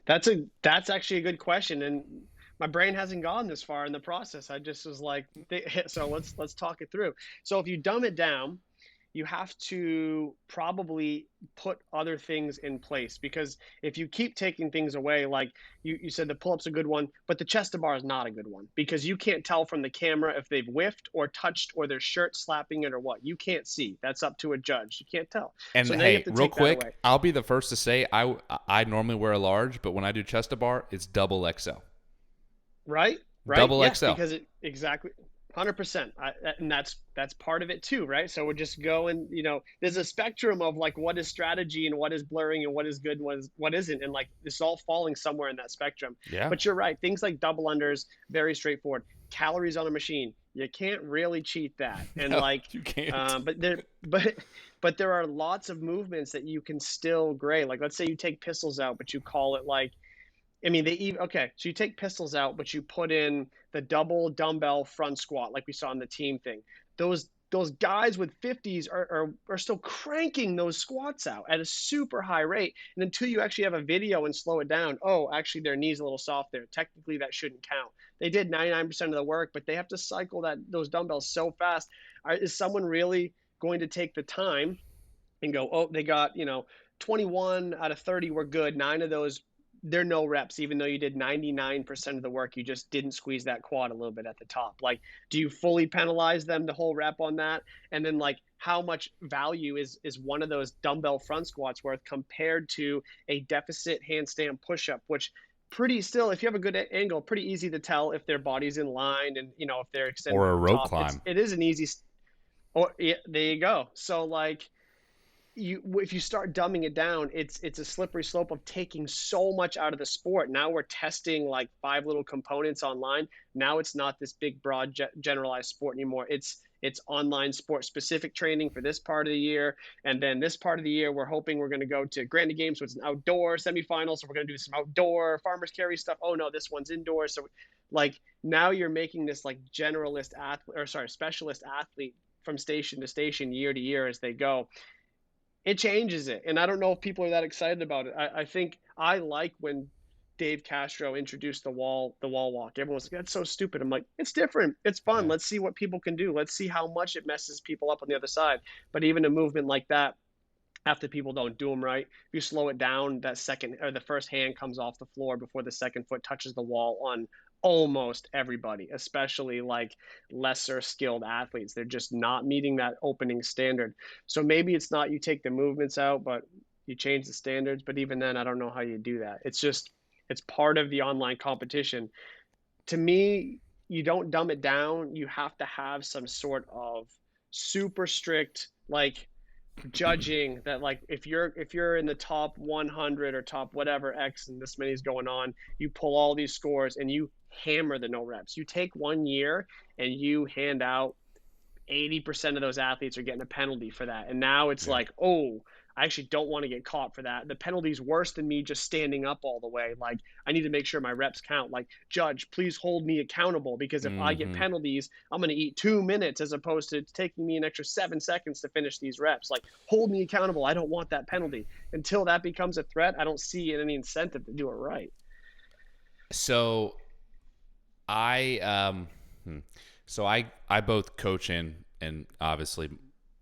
That's actually a good question, and my brain hasn't gone this far in the process. I just was like, so let's talk it through. So if you dumb it down, you have to probably put other things in place, because if you keep taking things away, like you said, the pull-up's a good one, but the chest to bar is not a good one, because you can't tell from the camera if they've whiffed or touched or their shirt slapping it or what. You can't see. That's up to a judge. You can't tell. And so hey, real quick, I'll be the first to say I normally wear a large, but when I do chest to bar, it's double XL. Right? Double XL. Because exactly. 100%. And that's part of it too, right? So we're just going, there's a spectrum of like what is strategy and what is blurring and what is good and what isn't. And like it's all falling somewhere in that spectrum. Yeah. But you're right. Things like double unders, very straightforward. Calories on a machine, you can't really cheat that. And no, you can't. But there are lots of movements that you can still grade. Like let's say you take pistols out, but you call it like, so you take pistols out, but you put in the double dumbbell front squat like we saw in the team thing. Those guys with 50s are still cranking those squats out at a super high rate. And until you actually have a video and slow it down, actually their knee's a little soft there. Technically that shouldn't count. They did 99% of the work, but they have to cycle those dumbbells so fast. Is someone really going to take the time and go, they got, 21 out of 30 were good. 9 of those, they're no reps, even though you did 99% of the work. You just didn't squeeze that quad a little bit at the top. Like, do you fully penalize them the whole rep on that? And then like, how much value is one of those dumbbell front squats worth compared to a deficit handstand pushup, which if you have a good angle, pretty easy to tell if their body's in line and, if they're extended. Or a rope climb. It is an easy, there you go. So like, if you start dumbing it down, it's a slippery slope of taking so much out of the sport. Now we're testing like 5 little components online. Now it's not this big, broad, generalized sport anymore. It's online sport specific training for this part of the year. And then this part of the year, we're hoping we're going to go to Grandy Games. So it's an outdoor semifinal. So we're going to do some outdoor farmers carry stuff. Oh no, this one's indoor. So like now you're making this like specialist athlete from station to station, year to year as they go. It changes it. And I don't know if people are that excited about it. I think I like when Dave Castro introduced the wall walk. Everyone's like, that's so stupid. I'm like, it's different. It's fun. Yeah. Let's see what people can do. Let's see how much it messes people up on the other side. But even a movement like that, after people don't do them right, if you slow it down, the first hand comes off the floor before the second foot touches the wall on almost everybody, especially like lesser skilled athletes. They're just not meeting that opening standard. So maybe it's not you take the movements out, but you change the standards. But even then, I don't know how you do that. It's part of the online competition. To me, you don't dumb it down. You have to have some sort of super strict, like, judging that, like, if you're in the top 100 or top whatever X and this many is going on, you pull all these scores and you hammer the no reps. You take 1 year and you hand out 80% of those athletes are getting a penalty for that. And now it's like, oh, I actually don't want to get caught for that. The penalty's worse than me just standing up all the way. Like, I need to make sure my reps count. Like, judge, please hold me accountable, because if I get penalties, I'm going to eat 2 minutes as opposed to taking me an extra 7 seconds to finish these reps. Like, hold me accountable. I don't want that penalty. Until that becomes a threat, I don't see any incentive to do it right. So I I both coach and obviously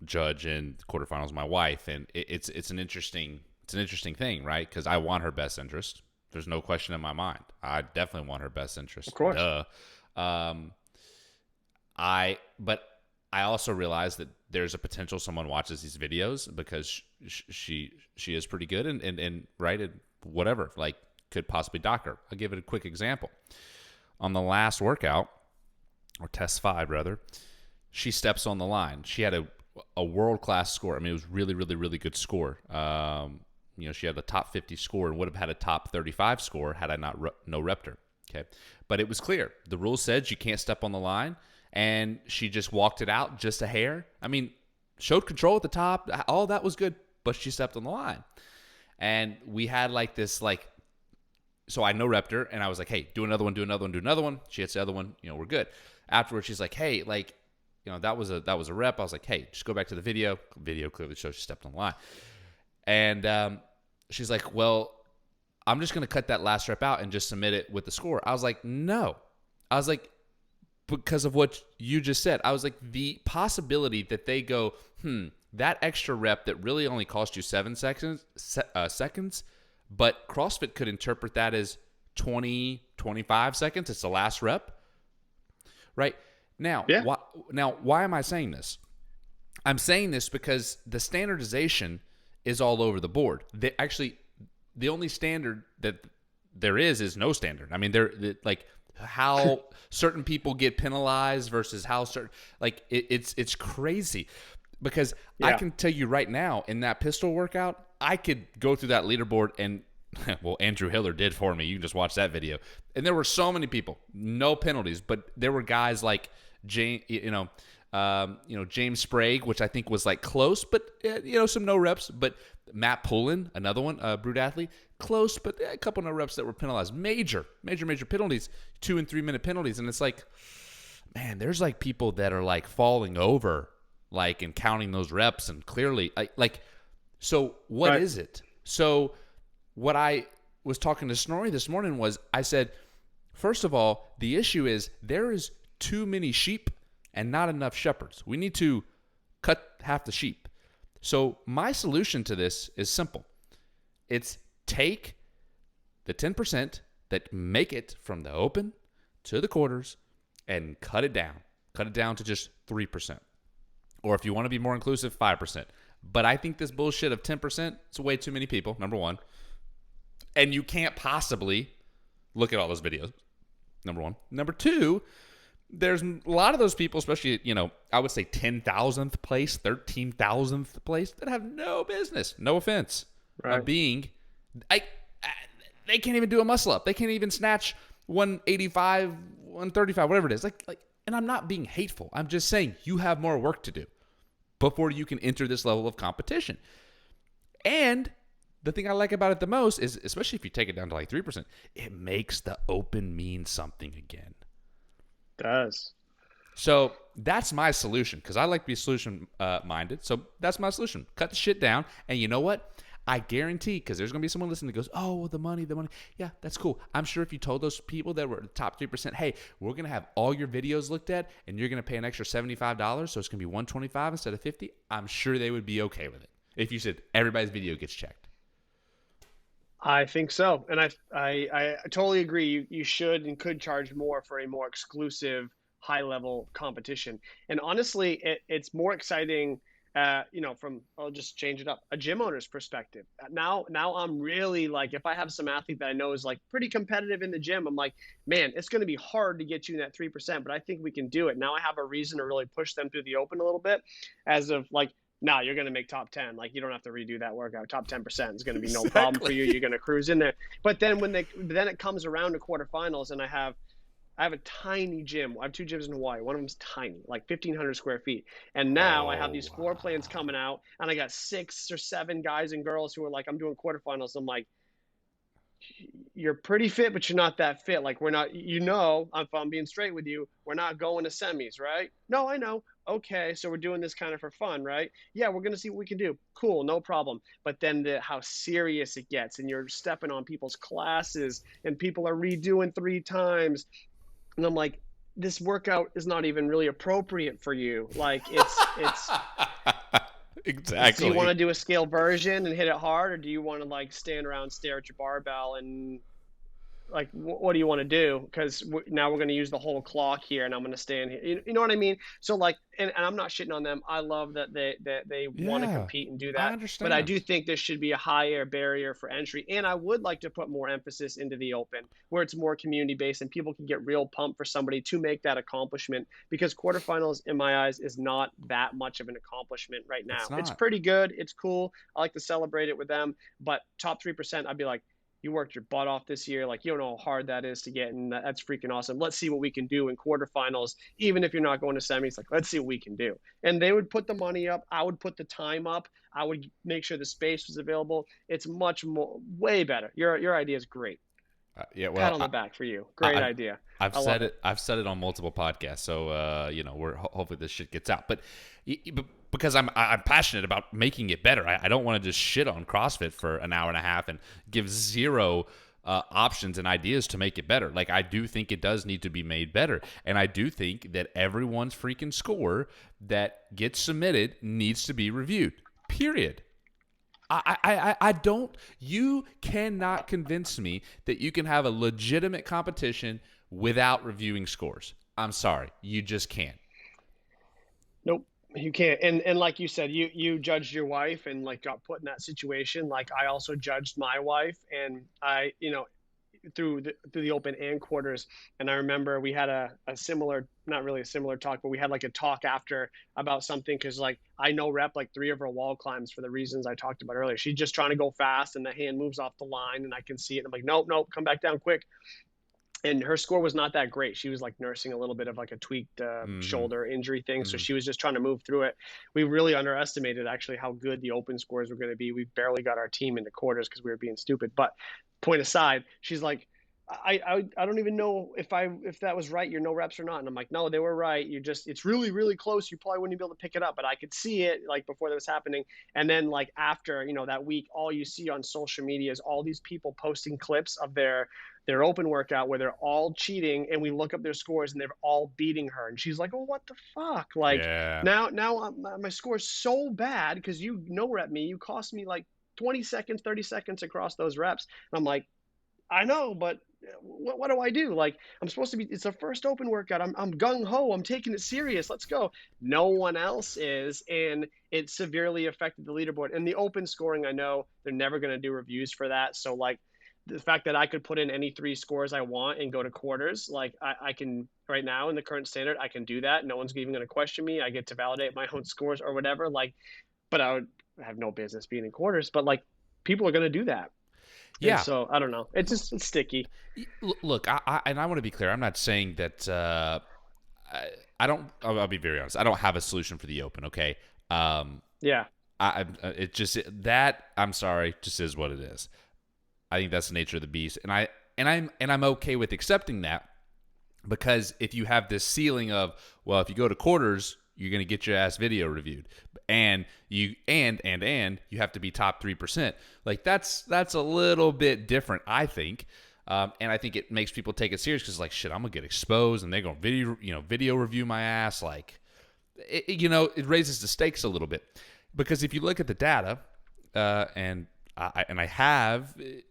judge in quarterfinals my wife, and it's an interesting thing, right? Because I want her best interest. There's no question in my mind. I definitely want her best interest. Of course. Duh. But I also realize that there's a potential someone watches these videos because she is pretty good and right, and whatever, like, could possibly dock her. I'll give it a quick example. On the last workout, or test 5 rather, she steps on the line. She had a world-class score. I mean, it was really, really, really good score. She had a top 50 score and would have had a top 35 score had I not no repped her. Okay, but it was clear. The rule said you can't step on the line, and she just walked it out just a hair. I mean, showed control at the top. All that was good, but she stepped on the line. And we had like this, like, so I no repped her, and I was like, hey, do another one, do another one, do another one. She hits the other one, we're good. Afterwards, she's like, hey, like, that was a rep. I was like, hey, just go back to the video. Video clearly shows she stepped on the line. And she's like, well, I'm just going to cut that last rep out and just submit it with the score. I was like, no. I was like, because of what you just said. I was like, the possibility that they go, that extra rep that really only cost you 7 seconds, but CrossFit could interpret that as 20, 25 seconds. It's the last rep, right? Now, why am I saying this? I'm saying this because the standardization is all over the board. The only standard that there is no standard. I mean, like how certain people get penalized versus how certain, like, it's crazy. Because I can tell you right now, in that pistol workout, I could go through that leaderboard and, well, Andrew Hiller did for me. You can just watch that video. And there were so many people, no penalties, but there were guys like James Sprague, which I think was like close, but some no reps. But Matt Pullen, another one, brute athlete, close, but a couple no reps that were penalized. Major penalties, 2 and 3 minute penalties. And it's like, man, there's like people that are like falling over, like, and counting those reps, and clearly, like, so what is it? So what I was talking to Snorri this morning was, I said, first of all, the issue is there is too many sheep and not enough shepherds. We need to cut half the sheep. So my solution to this is simple. It's take the 10% that make it from the open to the quarters and cut it down. Cut it down to just 3%. Or if you want to be more inclusive, 5%. But I think this bullshit of 10%, it's way too many people, number one. And you can't possibly look at all those videos, number one. Number two, there's a lot of those people, especially, I would say 10,000th place, 13,000th place, that have no business, no offense, of being, they can't even do a muscle up. They can't even snatch 185, 135, whatever it is. Like, and I'm not being hateful. I'm just saying you have more work to do before you can enter this level of competition. And the thing I like about it the most is, especially if you take it down to like 3%, it makes the open mean something again. It does. So that's my solution, because I like to be solution minded. So that's my solution. Cut the shit down. And you know what? I guarantee, because there's going to be someone listening that goes, oh, well, the money. Yeah, that's cool. I'm sure if you told those people that were the top 3%, hey, we're going to have all your videos looked at, and you're going to pay an extra $75, so it's going to be $125 instead of $50, I'm sure they would be okay with it. If you said everybody's video gets checked. I think so. And I totally agree. You should and could charge more for a more exclusive, high-level competition. And honestly, it's more exciting I'll just change it up, a gym owner's perspective. Now I'm really like, if I have some athlete that I know is like pretty competitive in the gym, I'm like, man, it's going to be hard to get you in that 3%, but I think we can do it. Now I have a reason to really push them through the open a little bit, as of like, now you're going to make top 10. Like, you don't have to redo that workout. Top 10% is going to be no problem for you. You're going to cruise in there. But then then it comes around to quarterfinals, and I have a tiny gym. I have 2 gyms in Hawaii. One of them's tiny, like 1,500 square feet. And now I have these floor plans coming out, and I got 6 or 7 guys and girls who are like, I'm doing quarterfinals. I'm like, you're pretty fit, but you're not that fit. Like, we're not, if I'm being straight with you, we're not going to semis, right? No, I know. Okay, so we're doing this kind of for fun, right? Yeah, we're going to see what we can do. Cool, no problem. But then how serious it gets, and you're stepping on people's classes, and people are redoing 3 times. And I'm like, this workout is not even really appropriate for you. Like, it's exactly. Do you want to do a scale version and hit it hard, or do you want to like stand around, stare at your barbell, and like, what do you want to do? Because now we're going to use the whole clock here, and I'm going to stand here. You know what I mean? So like, and I'm not shitting on them. I love that they want to compete and do that. I understand. But I do think there should be a higher barrier for entry, and I would like to put more emphasis into the open, where it's more community based and people can get real pumped for somebody to make that accomplishment. Because quarterfinals, in my eyes, is not that much of an accomplishment right now. It's pretty good. It's cool. I like to celebrate it with them. But top 3%, I'd be like, you worked your butt off this year. Like, you don't know how hard that is to get, and that's freaking awesome. Let's see what we can do in quarterfinals, even if you're not going to semis. Like, let's see what we can do. And they would put the money up. I would put the time up. I would make sure the space was available. It's much more, way better. Your idea is great. Yeah, well, pat on the back for you. Great idea. I've said it. I've said it on multiple podcasts. So we're hopefully this shit gets out. But because I'm passionate about making it better. I don't want to just shit on CrossFit for an hour and a half and give zero options and ideas to make it better. Like, I do think it does need to be made better, and I do think that everyone's freaking score that gets submitted needs to be reviewed. Period. I don't. You cannot convince me that you can have a legitimate competition without reviewing scores. I'm sorry, you just can't. Nope. You can't. And like you said, you judged your wife and like got put in that situation. Like, I also judged my wife, and I, through the open and quarters. And I remember we had a similar, not really a similar talk, but we had like a talk after about something. Cause like, I know rep like 3 of her wall climbs for the reasons I talked about earlier. She's just trying to go fast, and the hand moves off the line, and I can see it. I'm like, nope, come back down quick. And her score was not that great. She was like nursing a little bit of like a tweaked shoulder injury thing. So she was just trying to move through it. We really underestimated actually how good the open scores were going to be. We barely got our team into quarters because we were being stupid. But point aside, she's like, I don't even know if that was right. Your no reps or not. And I'm like, no, they were right. It's really, really close. You probably wouldn't be able to pick it up, but I could see it like before that was happening. And then like after, that week, all you see on social media is all these people posting clips of their open workout where they're all cheating, and we look up their scores and they're all beating her. And she's like, oh, what the fuck? Like, now my score is so bad because you no rep me. You cost me like 20 seconds, 30 seconds across those reps. And I'm like, I know, but what do I do? Like, I'm supposed to be, it's a first open workout. I'm gung ho. I'm taking it serious. Let's go. No one else is. And it severely affected the leaderboard. And the open scoring, I know they're never going to do reviews for that. So like, the fact that I could put in any 3 scores I want and go to quarters, like I can right now in the current standard, I can do that. No one's even going to question me. I get to validate my own scores or whatever. Like, but I would have no business being in quarters, but like, people are going to do that. Yeah. And so I don't know. It's sticky. Look, I want to be clear. I'm not saying that I don't. I'll be very honest. I don't have a solution for the open. Okay. Yeah. It just that. I'm sorry. Just is what it is. I think that's the nature of the beast, and I'm okay with accepting that, because if you have this ceiling of, well, if you go to quarters, you're going to get your ass video reviewed, and you have to be top 3%. Like, that's a little bit different, I think, and I think it makes people take it serious because like, shit, I'm gonna get exposed, and they're gonna video review my ass. Like, it raises the stakes a little bit, because if you look at the data,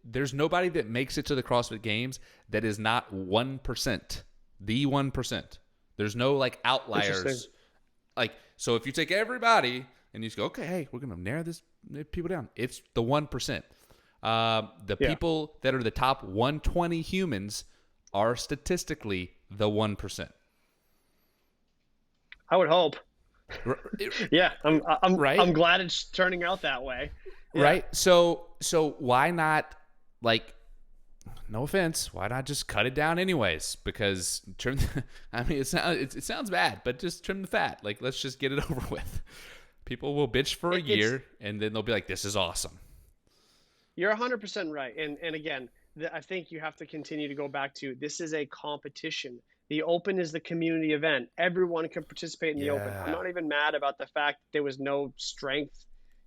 there's nobody that makes it to the CrossFit Games that is not 1%, the 1%. There's no like outliers. Like, so if you take everybody and you just go, okay, hey, we're gonna narrow this people down. It's the 1%. The Yeah. people that are the top 120 humans are statistically the 1%. I would hope. Yeah, Right? I'm glad it's turning out that way. Yeah. Right? So why not, like, no offense, why not just cut it down anyways? Because I mean, it sounds bad, but just trim the fat. Like, let's just get it over with. People will bitch for a year, and then they'll be like, this is awesome. You're 100% right. And again, I think you have to continue to go back to, this is a competition. The Open is the community event. Everyone can participate in the Open. I'm not even mad about the fact that there was no strength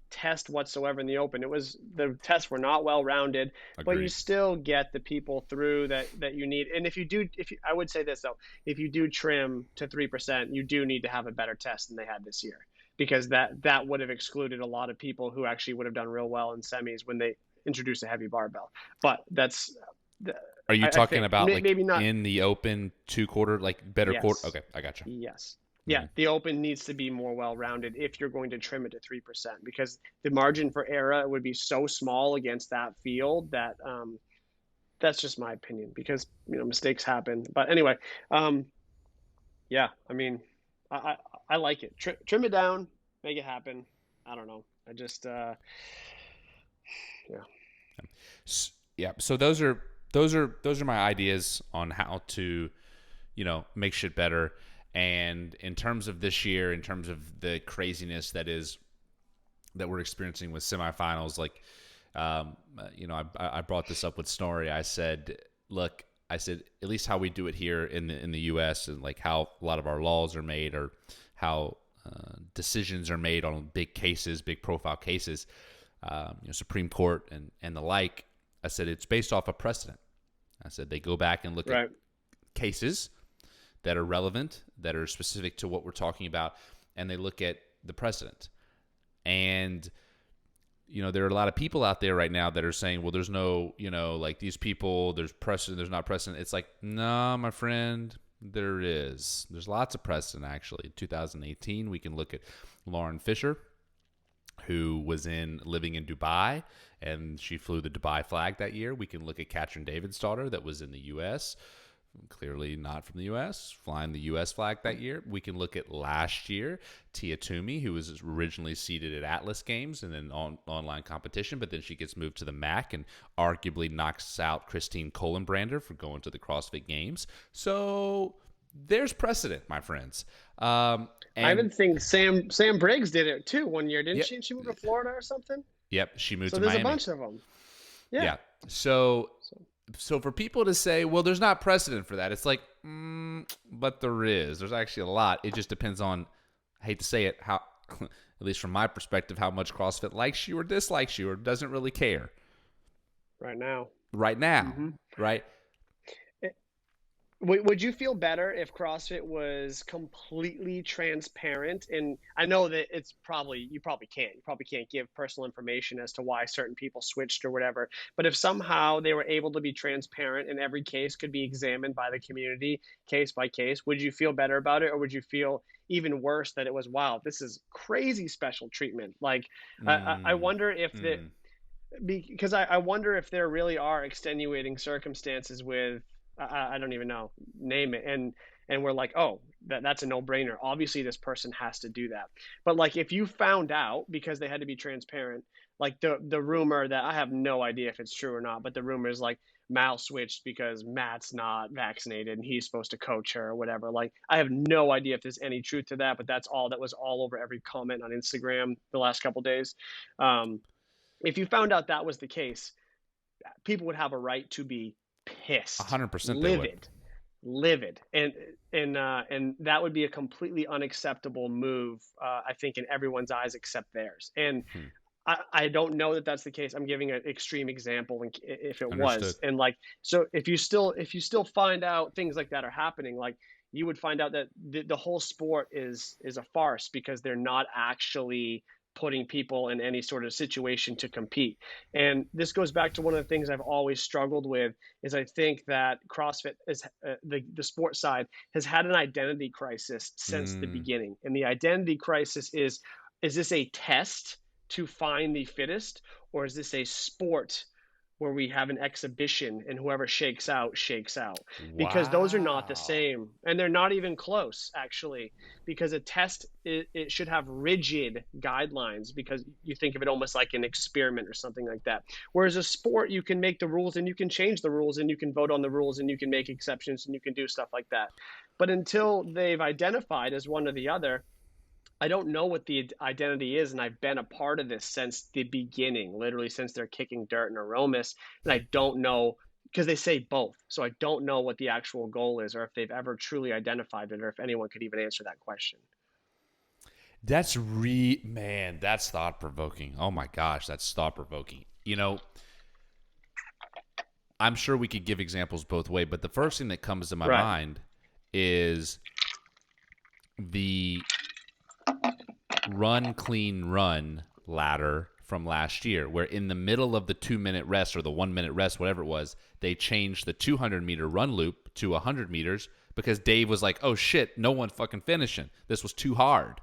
test whatsoever in the Open. The tests were not well rounded, but you still get the people through that you need. And I would say this though, if you do trim to 3%, you do need to have a better test than they had this year, because that would have excluded a lot of people who actually would have done real well in semis when they introduce a heavy barbell. But that's. Are you talking about like maybe not in the Open 2-quarter, like better quarter? Okay, I got you. Yes. Yeah, the Open needs to be more well-rounded if you're going to trim it to 3%, because the margin for error would be so small against that field that that's just my opinion, because mistakes happen. But anyway, yeah, I mean, I like it. Trim it down, make it happen. I don't know. I just yeah. So those are my ideas on how to, make shit better. And in terms of this year, in terms of the craziness that we're experiencing with semifinals, like, I brought this up with Snorri. I said, look, at least how we do it here in the U.S. and like how a lot of our laws are made, or how decisions are made on big cases, big profile cases, Supreme Court and the like. I said it's based off a precedent. I said they go back and look at cases that are relevant, that are specific to what we're talking about, and they look at the precedent. And there are a lot of people out there right now that are saying, well, there's no, like these people, there's precedent, there's not precedent. It's like, no, my friend, there is. There's lots of precedent, actually. In 2018, we can look at Lauren Fisher, who was living in Dubai, and she flew the Dubai flag that year. We can look at Katrin Davidsdottir, that was in the U.S., clearly not from the U.S., flying the U.S. flag that year. We can look at last year, Tia Toomey, who was originally seated at Atlas Games and then online competition, but then she gets moved to the MAC and arguably knocks out Christine Kohlenbrander for going to the CrossFit Games. So there's precedent, my friends. I even think Sam Briggs did it too one year, didn't she? She moved to Florida or something? Yep, she moved to Miami. So there's a bunch of them. Yeah. So for people to say, well, there's not precedent for that, it's like, but there is. There's actually a lot. It just depends on, I hate to say it, how, at least from my perspective, how much CrossFit likes you or dislikes you or doesn't really care. Right now. Mm-hmm. Right? Would you feel better if CrossFit was completely transparent? And I know that you probably can't give personal information as to why certain people switched or whatever. But if somehow they were able to be transparent and every case could be examined by the community case by case, would you feel better about it? Or would you feel even worse that it was, wow, this is crazy special treatment? Like, I wonder if because I wonder if there really are extenuating circumstances with, I don't even know, name it. And we're like, oh, that's a no-brainer. Obviously, this person has to do that. But like, if you found out, because they had to be transparent, like the rumor that, I have no idea if it's true or not, but the rumor is like Mal switched because Matt's not vaccinated and he's supposed to coach her or whatever. Like, I have no idea if there's any truth to that, but that was all over every comment on Instagram the last couple of days. If you found out that was the case, people would have a right to be pissed, 100%, livid, and that would be a completely unacceptable move, I think, in everyone's eyes except theirs. And I don't know that that's the case. I'm giving an extreme example if it was. And like, so if you still find out things like that are happening, like, you would find out that the whole sport is a farce, because they're not actually putting people in any sort of situation to compete. And this goes back to one of the things I've always struggled with, is I think that CrossFit is the sports side has had an identity crisis since the beginning. And the identity crisis is is this a test to find the fittest, or is this a sport where we have an exhibition and whoever shakes out shakes out? Because those are not the Wow. same, and they're not even close actually, because a test, it should have rigid guidelines, because you think of it almost like an experiment or something like that, whereas a sport, you can make the rules and you can change the rules and you can vote on the rules and you can make exceptions and you can do stuff like that. But until they've identified as one or the other, I don't know what the identity is, and I've been a part of this since the beginning, literally since they're kicking dirt and aromas, and I don't know, because they say both, so I don't know what the actual goal is, or if they've ever truly identified it, or if anyone could even answer that question. Man, that's thought provoking. Oh my gosh, that's thought provoking. I'm sure we could give examples both way, but the first thing that comes to my Right. mind is the run clean run ladder from last year, where in the middle of the 2-minute rest or the 1-minute rest, whatever it was, they changed the 200-meter run loop to 100 meters because Dave was like, oh shit, no one fucking finishing. This was too hard.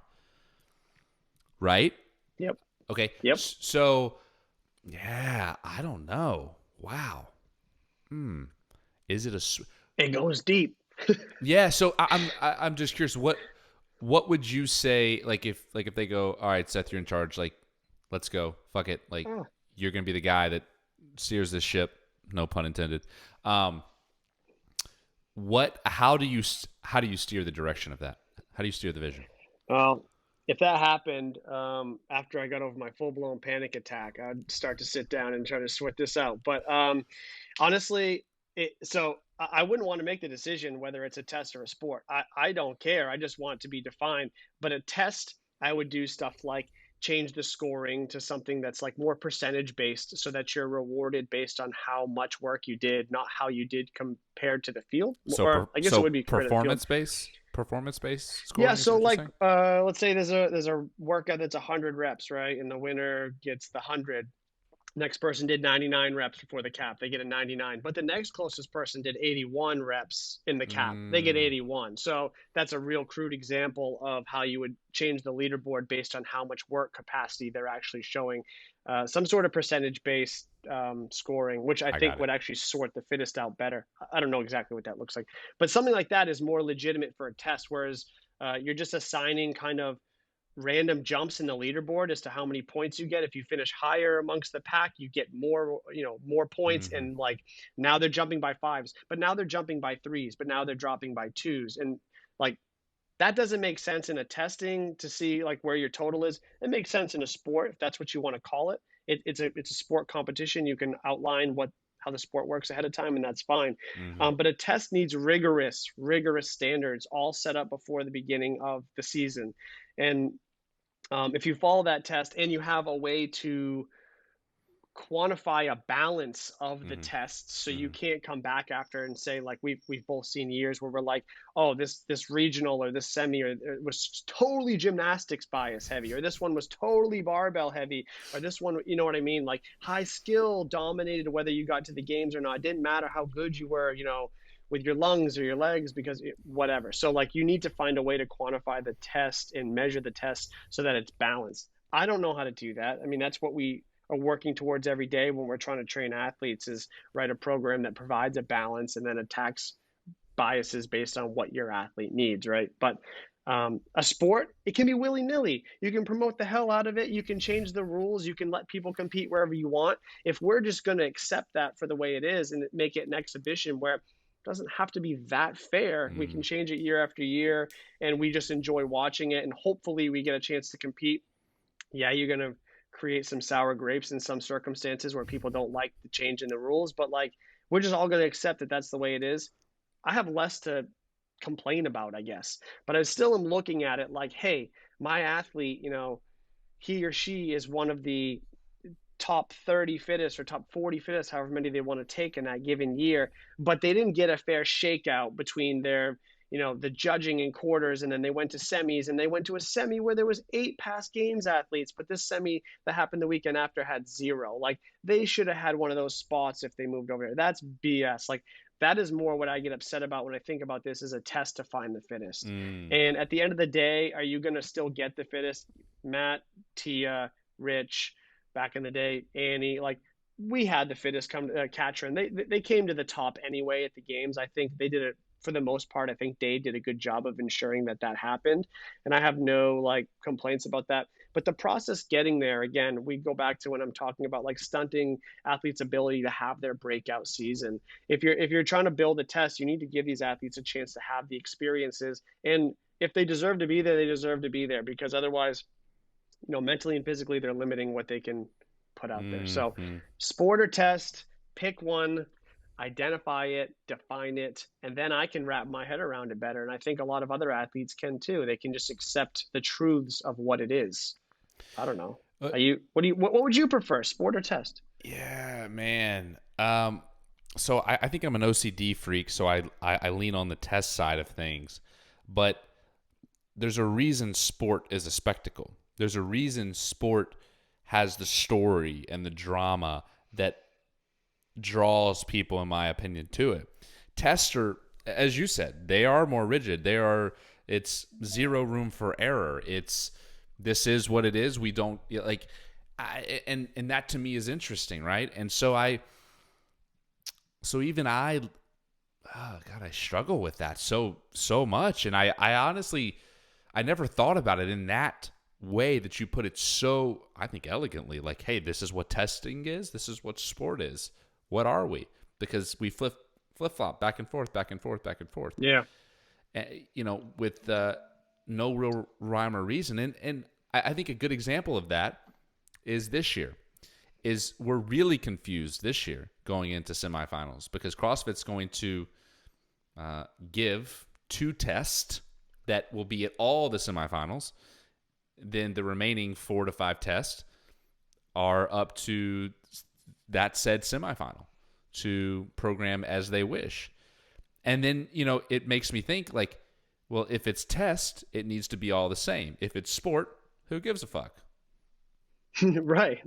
Right? Yep. Okay. Yep. So, yeah, I don't know. Wow. Is it It goes deep. Yeah, so I'm just curious, what would you say, like if they go, all right, Seth, you're in charge, like let's go, fuck it, like Oh. you're gonna be the guy that steers this ship, no pun intended. How do you steer the direction of that? How do you steer the vision? Well, if that happened after I got over my full-blown panic attack, I'd start to sit down and try to sort this out. But honestly, so I wouldn't want to make the decision whether it's a test or a sport. I don't care. I just want it to be defined. But a test, I would do stuff like change the scoring to something that's like more percentage based, so that you're rewarded based on how much work you did, not how you did compared to the field. Or I guess it would be compared to the field. Performance based Yeah, scoring is so what you're like saying? let's say there's a workout that's 100 reps, right? And the winner gets the 100. Next person did 99 reps before the cap. They get a 99. But the next closest person did 81 reps in the cap. They get 81. So that's a real crude example of how you would change the leaderboard based on how much work capacity they're actually showing. Some sort of percentage-based scoring, which I think got it. would actually sort the fittest out better. I don't know exactly what that looks like. But something like that is more legitimate for a test, whereas you're just assigning kind of random jumps in the leaderboard as to how many points you get. If you finish higher amongst the pack, you get more points. And like now they're jumping by fives, but now they're jumping by threes, but now they're dropping by twos. And like that doesn't make sense in a testing to see like where your total is. It makes sense in a sport if that's what you want to call it. It's a sport competition. You can outline how the sport works ahead of time, and that's fine. But a test needs rigorous standards all set up before the beginning of the season. And if you follow that test and you have a way to quantify a balance of the tests, so you can't come back after and say, like we've both seen years where we're like, oh, this regional or this semi or it was totally gymnastics bias heavy, or this one was totally barbell heavy, or this one, you know what I mean, like high skill dominated whether you got to the games or not. It didn't matter how good you were, with your lungs or your legs, because whatever. So like you need to find a way to quantify the test and measure the test so that it's balanced. I don't know how to do that. I mean, that's what we are working towards every day when we're trying to train athletes, is write a program that provides a balance and then attacks biases based on what your athlete needs, right? But a sport, it can be willy-nilly. You can promote the hell out of it. You can change the rules. You can let people compete wherever you want. If we're just going to accept that for the way it is and make it an exhibition where it doesn't have to be that fair, we can change it year after year and we just enjoy watching it, and hopefully we get a chance to compete. Yeah, you're going to create some sour grapes in some circumstances where people don't like the change in the rules, but like we're just all going to accept that that's the way it is. I have less to complain about, I guess, but I still am looking at it like, hey, my athlete, he or she is one of the top 30 fittest or top 40 fittest, however many they want to take in that given year, but they didn't get a fair shakeout between their the judging in quarters, and then they went to semis, and they went to a semi where there was 8 past games athletes, but this semi that happened the weekend after had 0. Like they should have had one of those spots if they moved over there. That's BS. Like that is more what I get upset about when I think about this as a test to find the fittest. Mm. And at the end of the day, are you going to still get the fittest? Matt, Tia, Rich, back in the day, Annie, like we had the fittest come to catcher, and they came to the top anyway at the games. I think they did it for the most part. I think Dave did a good job of ensuring that that happened, and I have no like complaints about that. But the process getting there, again, we go back to when I'm talking about like stunting athletes' ability to have their breakout season. If you're trying to build a test, you need to give these athletes a chance to have the experiences, and if they deserve to be there, they deserve to be there, because otherwise, mentally and physically, they're limiting what they can put out there. So, Mm-hmm. sport or test, pick one, identify it, define it, and then I can wrap my head around it better. And I think a lot of other athletes can too. They can just accept the truths of what it is. I don't know. What would you prefer, sport or test? Yeah, man. So I think I'm an OCD freak, so I lean on the test side of things. But there's a reason sport is a spectacle. There's a reason sport has the story and the drama that draws people, in my opinion, to it. Tests are, as you said, they are more rigid. It's zero room for error. This is what it is. We don't like, and that to me is interesting, right? And so I struggle with that so much. And I honestly, I never thought about it in that way that you put it so, I think, elegantly. Like, hey, this is what testing is. This is what sport is. What are we? Because we flip flop back and forth, back and forth, back and forth. Yeah. With no real rhyme or reason. And I think a good example of that is this year. Is we're really confused this year going into semifinals because CrossFit's going to give 2 tests that will be at all the semifinals. Then the remaining 4 to 5 tests are up to that said semifinal to program as they wish. And then, it makes me think like, well, if it's test, it needs to be all the same. If it's sport, who gives a fuck? Right.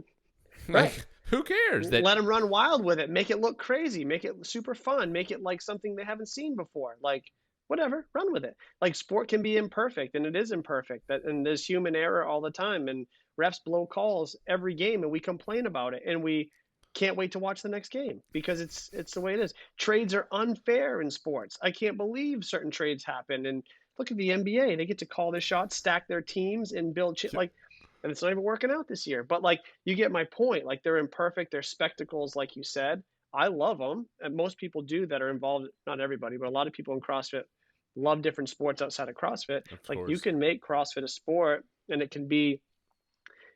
Like, who cares? Let them run wild with it. Make it look crazy. Make it super fun. Make it like something they haven't seen before. Like, whatever, run with it. Like, sport can be imperfect, and it is imperfect. And there's human error all the time. And refs blow calls every game, and we complain about it. And we can't wait to watch the next game because it's the way it is. Trades are unfair in sports. I can't believe certain trades happen. And look at the NBA. They get to call their shots, stack their teams, and build shit like. And it's not even working out this year. But like, you get my point. Like, they're imperfect. They're spectacles, like you said. I love them, and most people do that are involved. Not everybody, but a lot of people in CrossFit love different sports outside of CrossFit. Of Like, course. you can make CrossFit a sport, and it can be.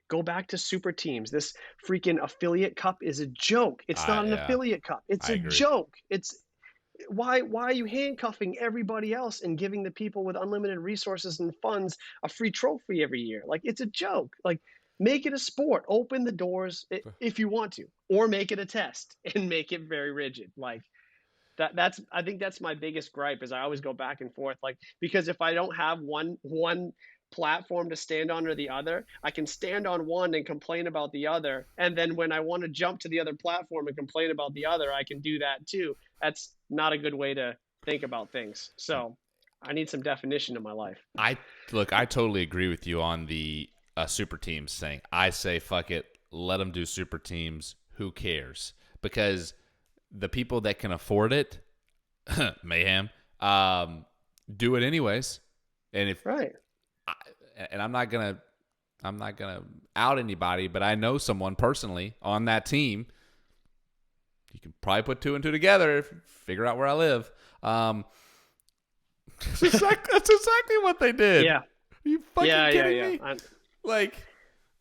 Go back to super teams. This freaking affiliate cup is a joke. It's not an affiliate cup. It's a joke. It's why are you handcuffing everybody else and giving the people with unlimited resources and funds a free trophy every year? Like, it's a joke. Like, make it a sport. Open the doors if you want to, or make it a test and make it very rigid. Like, I think that's my biggest gripe, is I always go back and forth, like, because if I don't have one platform to stand on or the other, I can stand on one and complain about the other, and then when I want to jump to the other platform and complain about the other, I can do that too. That's not a good way to think about things. So I need some definition in my life. I totally agree with you on the super teams thing. I say fuck it, let them do super teams. Who cares? Because the people that can afford it, mayhem, do it anyways. And if right. And I'm not gonna out anybody, but I know someone personally on that team. You can probably put 2 and 2 together, figure out where I live. That's exactly what they did. Yeah. Are you fucking kidding me? I'm... Like,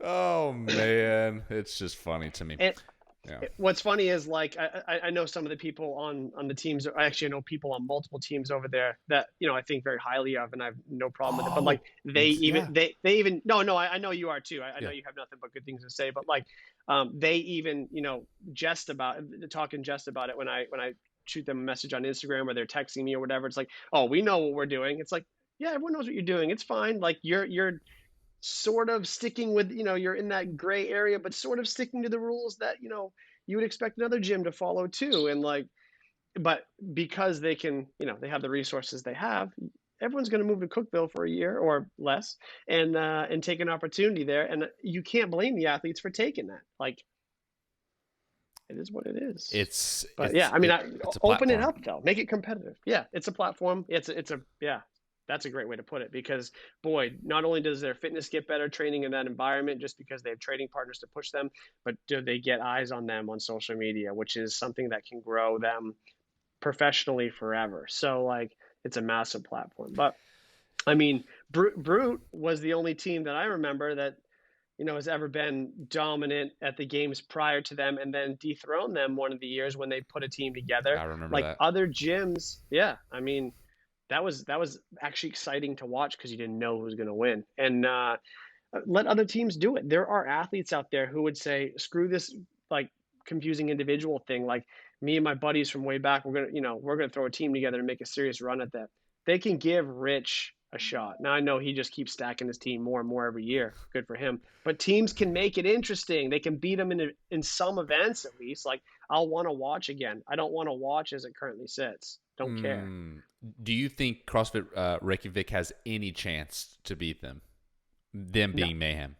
oh man, it's just funny to me. What's funny is, like, I know some of the people on the teams. I actually know people on multiple teams over there that I think very highly of, and I have no problem with it. But like, they even I know you are too. I know you have nothing but good things to say. But like, they even jest about it when I shoot them a message on Instagram or they're texting me or whatever. It's like, oh, we know what we're doing. It's like, yeah, everyone knows what you're doing. It's fine. Like, you're sort of sticking with, you're in that gray area, but sort of sticking to the rules that, you would expect another gym to follow too. And like, but because they can, they have the resources they have, everyone's going to move to Cookeville for a year or less and take an opportunity there. And you can't blame the athletes for taking that. Like, it is what it is. But yeah, I mean, it's a open it platform. up though, make it competitive. Yeah, it's a platform. Yeah, that's a great way to put it, because boy, not only does their fitness get better training in that environment just because they have training partners to push them, but do they get eyes on them on social media, which is something that can grow them professionally forever. So like, it's a massive platform. But I mean, Brute was the only team that I remember that has ever been dominant at the games prior to them, and then dethroned them one of the years when they put a team together. I remember Like that. other gyms, yeah. I mean, that was actually exciting to watch because you didn't know who was going to win, and let other teams do it. There are athletes out there who would say, "Screw this, like confusing individual thing." Like me and my buddies from way back, we're gonna throw a team together and make a serious run at that. They can give Rich a shot. Now I know he just keeps stacking his team more and more every year. Good for him. But teams can make it interesting. They can beat them in some events at least. Like I'll want to watch again. I don't want to watch as it currently sits. Don't care. Do you think CrossFit Reykjavik has any chance to beat them? Them No, being Mayhem?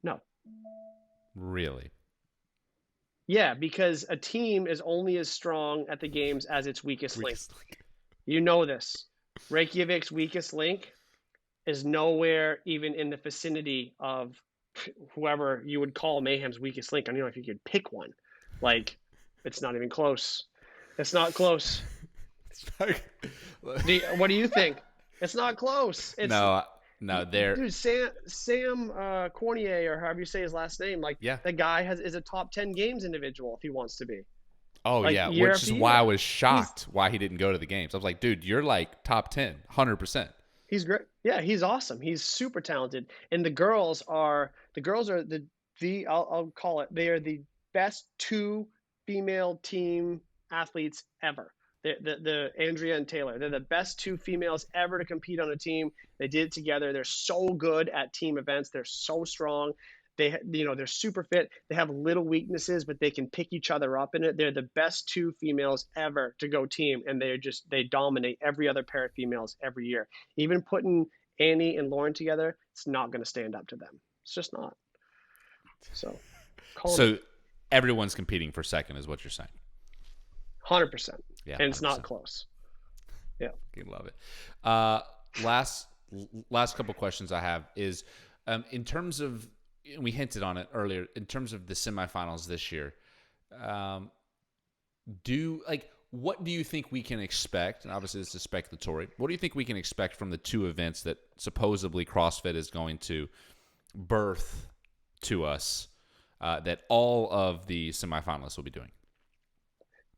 no. Really? Yeah, because a team is only as strong at the games as its weakest link. You know this. Reykjavik's weakest link is nowhere even in the vicinity of whoever you would call Mayhem's weakest link. I don't know if you could pick one. Like, it's not even close. It's not close. What do you think? It's not close. No, they're dude. Sam Cornier, or however you say his last name, like yeah. the guy is a top 10 games individual if he wants to be. Oh Like, yeah, year which after is year. why I was shocked why he didn't go to the games. I was like, dude, you're like top 10, 100%. He's great. Yeah, he's awesome. He's super talented. And the girls are I'll call it, they are the best two female team athletes ever. The Andrea and Taylor. They're the best two females ever to compete on a team. They did it together. They're so good at team events. They're so strong. They're super fit. They have little weaknesses, but they can pick each other up in it. They're the best two females ever to go team, and they dominate every other pair of females every year. Even putting Annie and Lauren together, it's not going to stand up to them. It's just not. So everyone's competing for second, is what you're saying. 100%. Yeah, and it's 100%. not close. Yeah. You love it. Last couple questions I have is, in terms of, we hinted on it earlier, in terms of the semifinals this year, what do you think we can expect? And obviously this is speculatory. What do you think we can expect from the two events that supposedly CrossFit is going to birth to us, that all of the semifinalists will be doing?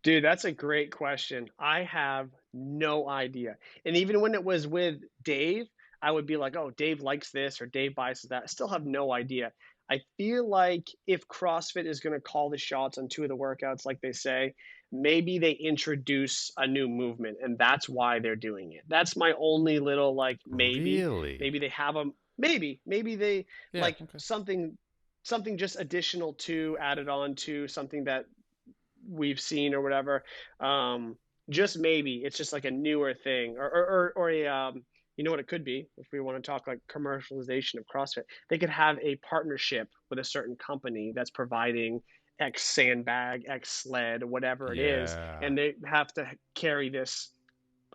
Dude, that's a great question. I have no idea. And even when it was with Dave, I would be like, oh, Dave likes this or Dave biases that. I still have no idea. I feel like if CrossFit is going to call the shots on two of the workouts, like they say, maybe they introduce a new movement, and that's why they're doing it. That's my only little maybe. Really? Maybe they have them. Maybe they Okay. something just additional to added on to something that we've seen or whatever. Just maybe it's just like a newer thing, or a what it could be, if we want to talk like commercialization of CrossFit. They could have a partnership with a certain company that's providing X sandbag, X sled, whatever it is, and they have to carry this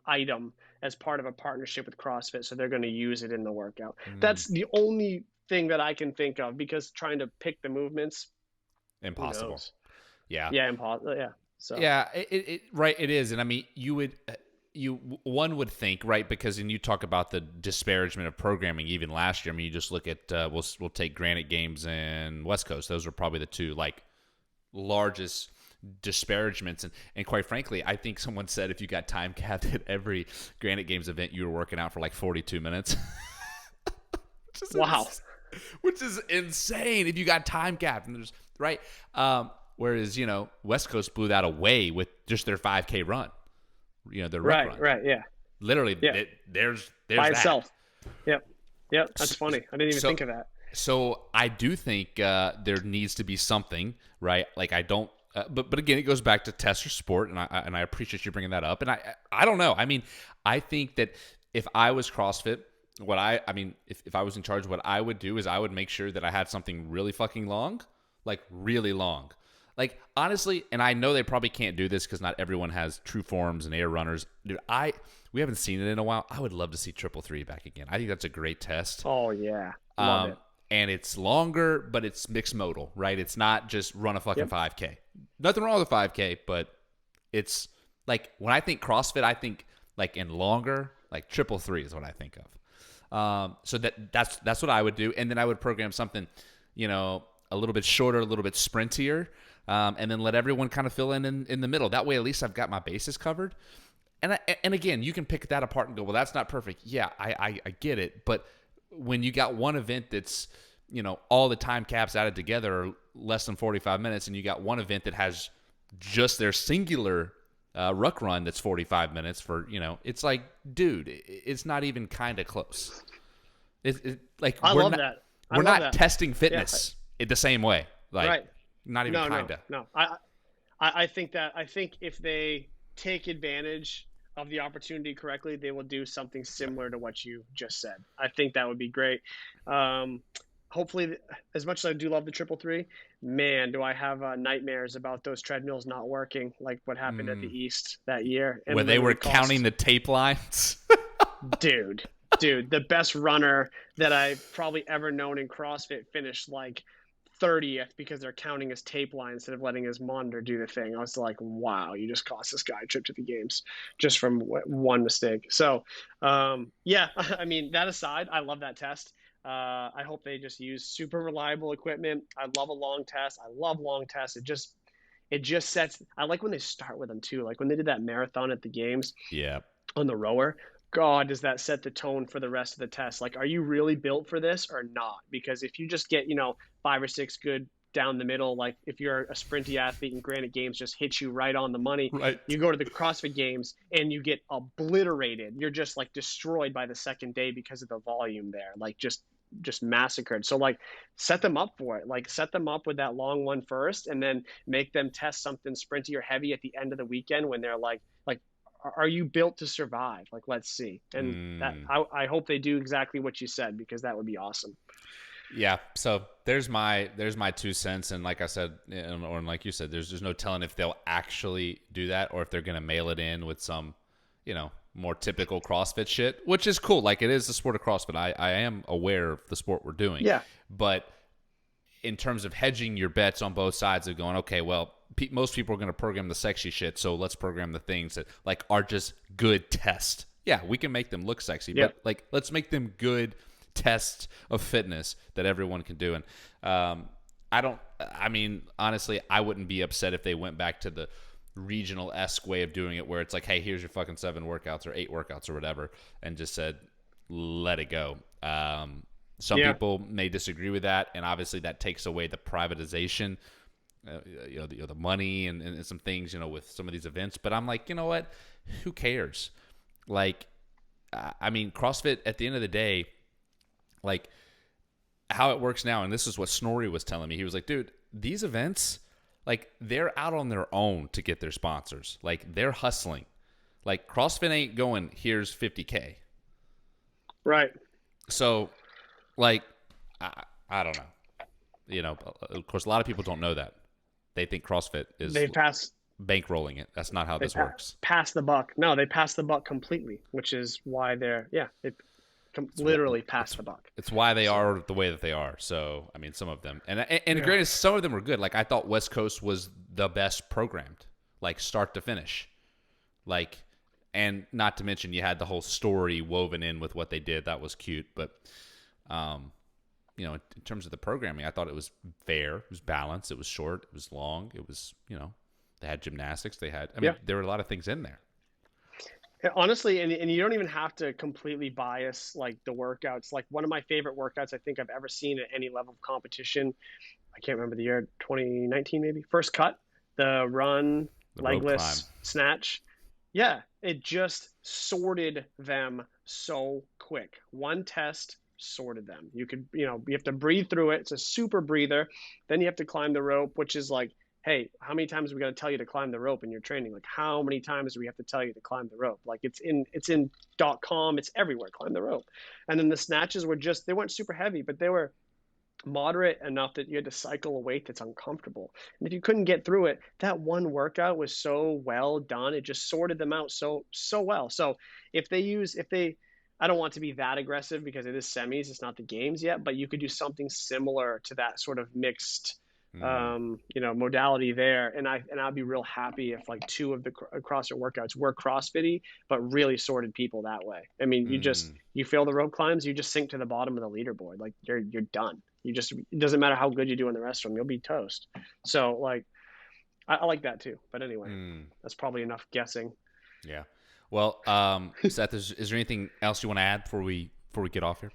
item as part of a partnership with CrossFit, so they're going to use it in the workout. That's the only thing that I can think of, because trying to pick the movements, Impossible. Yeah. Yeah, impossible. Yeah. So yeah, it is. And I mean, one would think, right, because when you talk about the disparagement of programming even last year, I mean, you just look at we'll take Granite Games and West Coast. Those are probably the two largest disparagements, and quite frankly, I think someone said if you got time capped at every Granite Games event, you were working out for like 42 minutes. Wow. Which is insane if you got time capped, and there's right. Whereas, West Coast blew that away with just their 5K run. Their rep run. Right, yeah. Literally, yeah. There's by that. itself. Yep. That's funny. I didn't even think of that. So I do think there needs to be something, right? Like I don't but again, it goes back to test or sport, and I appreciate you bringing that up. And I don't know. I mean, I think that if I was CrossFit, if I was in charge, what I would do is I would make sure that I had something really fucking long, like really long. Like, honestly, and I know they probably can't do this because not everyone has true forms and air runners. Dude, we haven't seen it in a while. I would love to see 333 back again. I think that's a great test. Oh, yeah. Love it. And it's longer, but it's mixed modal, right? It's not just run a fucking 5K. Nothing wrong with a 5K, but it's like when I think CrossFit, I think like in longer, like 333 is what I think of. So that's what I would do. And then I would program something, a little bit shorter, a little bit sprintier, and then let everyone kind of fill in the middle. That way, at least I've got my bases covered. And again, you can pick that apart and go, well, that's not perfect. Yeah, I get it. But when you got one event that's, all the time caps added together are less than 45 minutes, and you got one event that has just their singular ruck run that's 45 minutes for, it's like, dude, it's not even kind of close. I love that. We're not testing fitness the same way. Like, right. Not even kind of. No. I think if they take advantage of the opportunity correctly, they will do something similar to what you just said. I think that would be great. Hopefully, as much as I do love the 333, man, do I have nightmares about those treadmills not working, like what happened at the East that year. Where they were counting the tape lines? Dude, the best runner that I've probably ever known in CrossFit finished like 30th because they're counting his tape line instead of letting his monitor do the thing. I was like, wow, you just cost this guy a trip to the games just from one mistake. So, I mean, that aside, I love that test. I hope they just use super reliable equipment. I love a long test. I love long tests. It just sets, I like when they start with them too. Like when they did that marathon at the games on the rower, God, does that set the tone for the rest of the test? Like, are you really built for this or not? Because if you just get, 5 or 6 good down the middle, like if you're a sprinty athlete and Granite Games just hits you right on the money, right. You go to the CrossFit Games and you get obliterated. You're just like destroyed by the second day because of the volume there, like just massacred. So like set them up for it, like set them up with that long one first and then make them test something sprinty or heavy at the end of the weekend when they're like, are you built to survive? Like, let's see. And that I hope they do exactly what you said, because that would be awesome. Yeah. So there's my 2 cents. And like I said, or like you said, there's no telling if they'll actually do that or if they're going to mail it in with some, more typical CrossFit shit, which is cool. Like, it is the sport of CrossFit. I am aware of the sport we're doing. Yeah. But in terms of hedging your bets on both sides of going, okay, well, most people are going to program the sexy shit, so let's program the things that like are just good tests. Yeah, we can make them look sexy, but like let's make them good tests of fitness that everyone can do. And honestly, I wouldn't be upset if they went back to the regional-esque way of doing it, where it's like, hey, here's your fucking 7 workouts or 8 workouts or whatever, and just said, let it go. Some people may disagree with that, and obviously that takes away the privatization, the money and some things, with some of these events. But I'm like, you know what? Who cares? Like, CrossFit at the end of the day, like how it works now, and this is what Snorri was telling me. He was like, dude, these events, like they're out on their own to get their sponsors. Like they're hustling. Like CrossFit ain't going, here's 50K. Right. So like, I don't know. Of course, a lot of people don't know that. They think CrossFit is bankrolling it. That's not how this works. Pass the buck. No, they pass the buck completely, which is why they literally pass the buck. It's why they are the way that they are. So, some of them. And granted, some of them were good. Like, I thought West Coast was the best programmed, like, start to finish. Like, and not to mention you had the whole story woven in with what they did. That was cute. But, in terms of the programming, I thought it was fair. It was balanced. It was short. It was long. It was, they had gymnastics. They had, there were a lot of things in there. Honestly, and you don't even have to completely bias like the workouts. Like one of my favorite workouts I think I've ever seen at any level of competition, I can't remember the year, 2019 maybe, first cut, the run, the legless snatch. Yeah, it just sorted them so quick. One test sorted them. You could, you have to breathe through it. It's a super breather. Then you have to climb the rope, which is like hey, how many times are we going to tell you to climb the rope in your training? Like, how many times do we have to tell you to climb the rope? Like, it's in .com, it's everywhere, climb the rope. And then the snatches were just, they weren't super heavy, but they were moderate enough that you had to cycle a weight that's uncomfortable. And if you couldn't get through it, that one workout was so well done. It just sorted them out so well. So if they I don't want to be that aggressive because it is semis, it's not the games yet, but you could do something similar to that sort of mixed modality there. And I'd be real happy if like two of the CrossFit workouts were CrossFit-y, but really sorted people that way. I mean, you fail the rope climbs, you just sink to the bottom of the leaderboard. Like you're done. It doesn't matter how good you do in the rest of them, you'll be toast. So like, I like that too. But anyway, that's probably enough guessing. Yeah. Well, Seth, is there anything else you want to add before we get off here?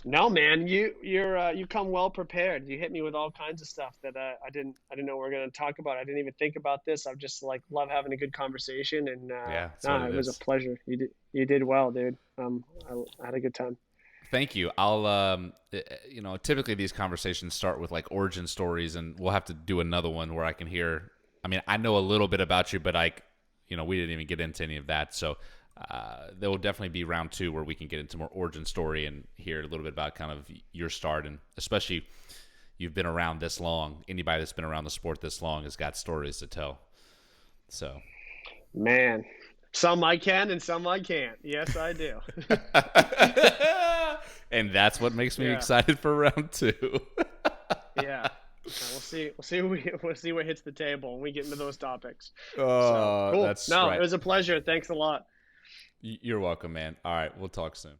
No, man, you come well prepared. You hit me with all kinds of stuff that I didn't know we were going to talk about. I didn't even think about this. I'm just like love having a good conversation, and it was a pleasure. You did well, dude. I had a good time. Thank you. I'll typically these conversations start with like origin stories, and we'll have to do another one where I can hear. I mean, I know a little bit about you, but we didn't even get into any of that. So there will definitely be round 2 where we can get into more origin story and hear a little bit about kind of your start, and especially you've been around this long. Anybody that's been around the sport this long has got stories to tell. So, man, some I can and some I can't. Yes, I do. And that's what makes me excited for round 2. Yeah. We'll see what hits the table when we get into those topics. Oh, cool. That's right. It was a pleasure. Thanks a lot. You're welcome, man. All right, we'll talk soon.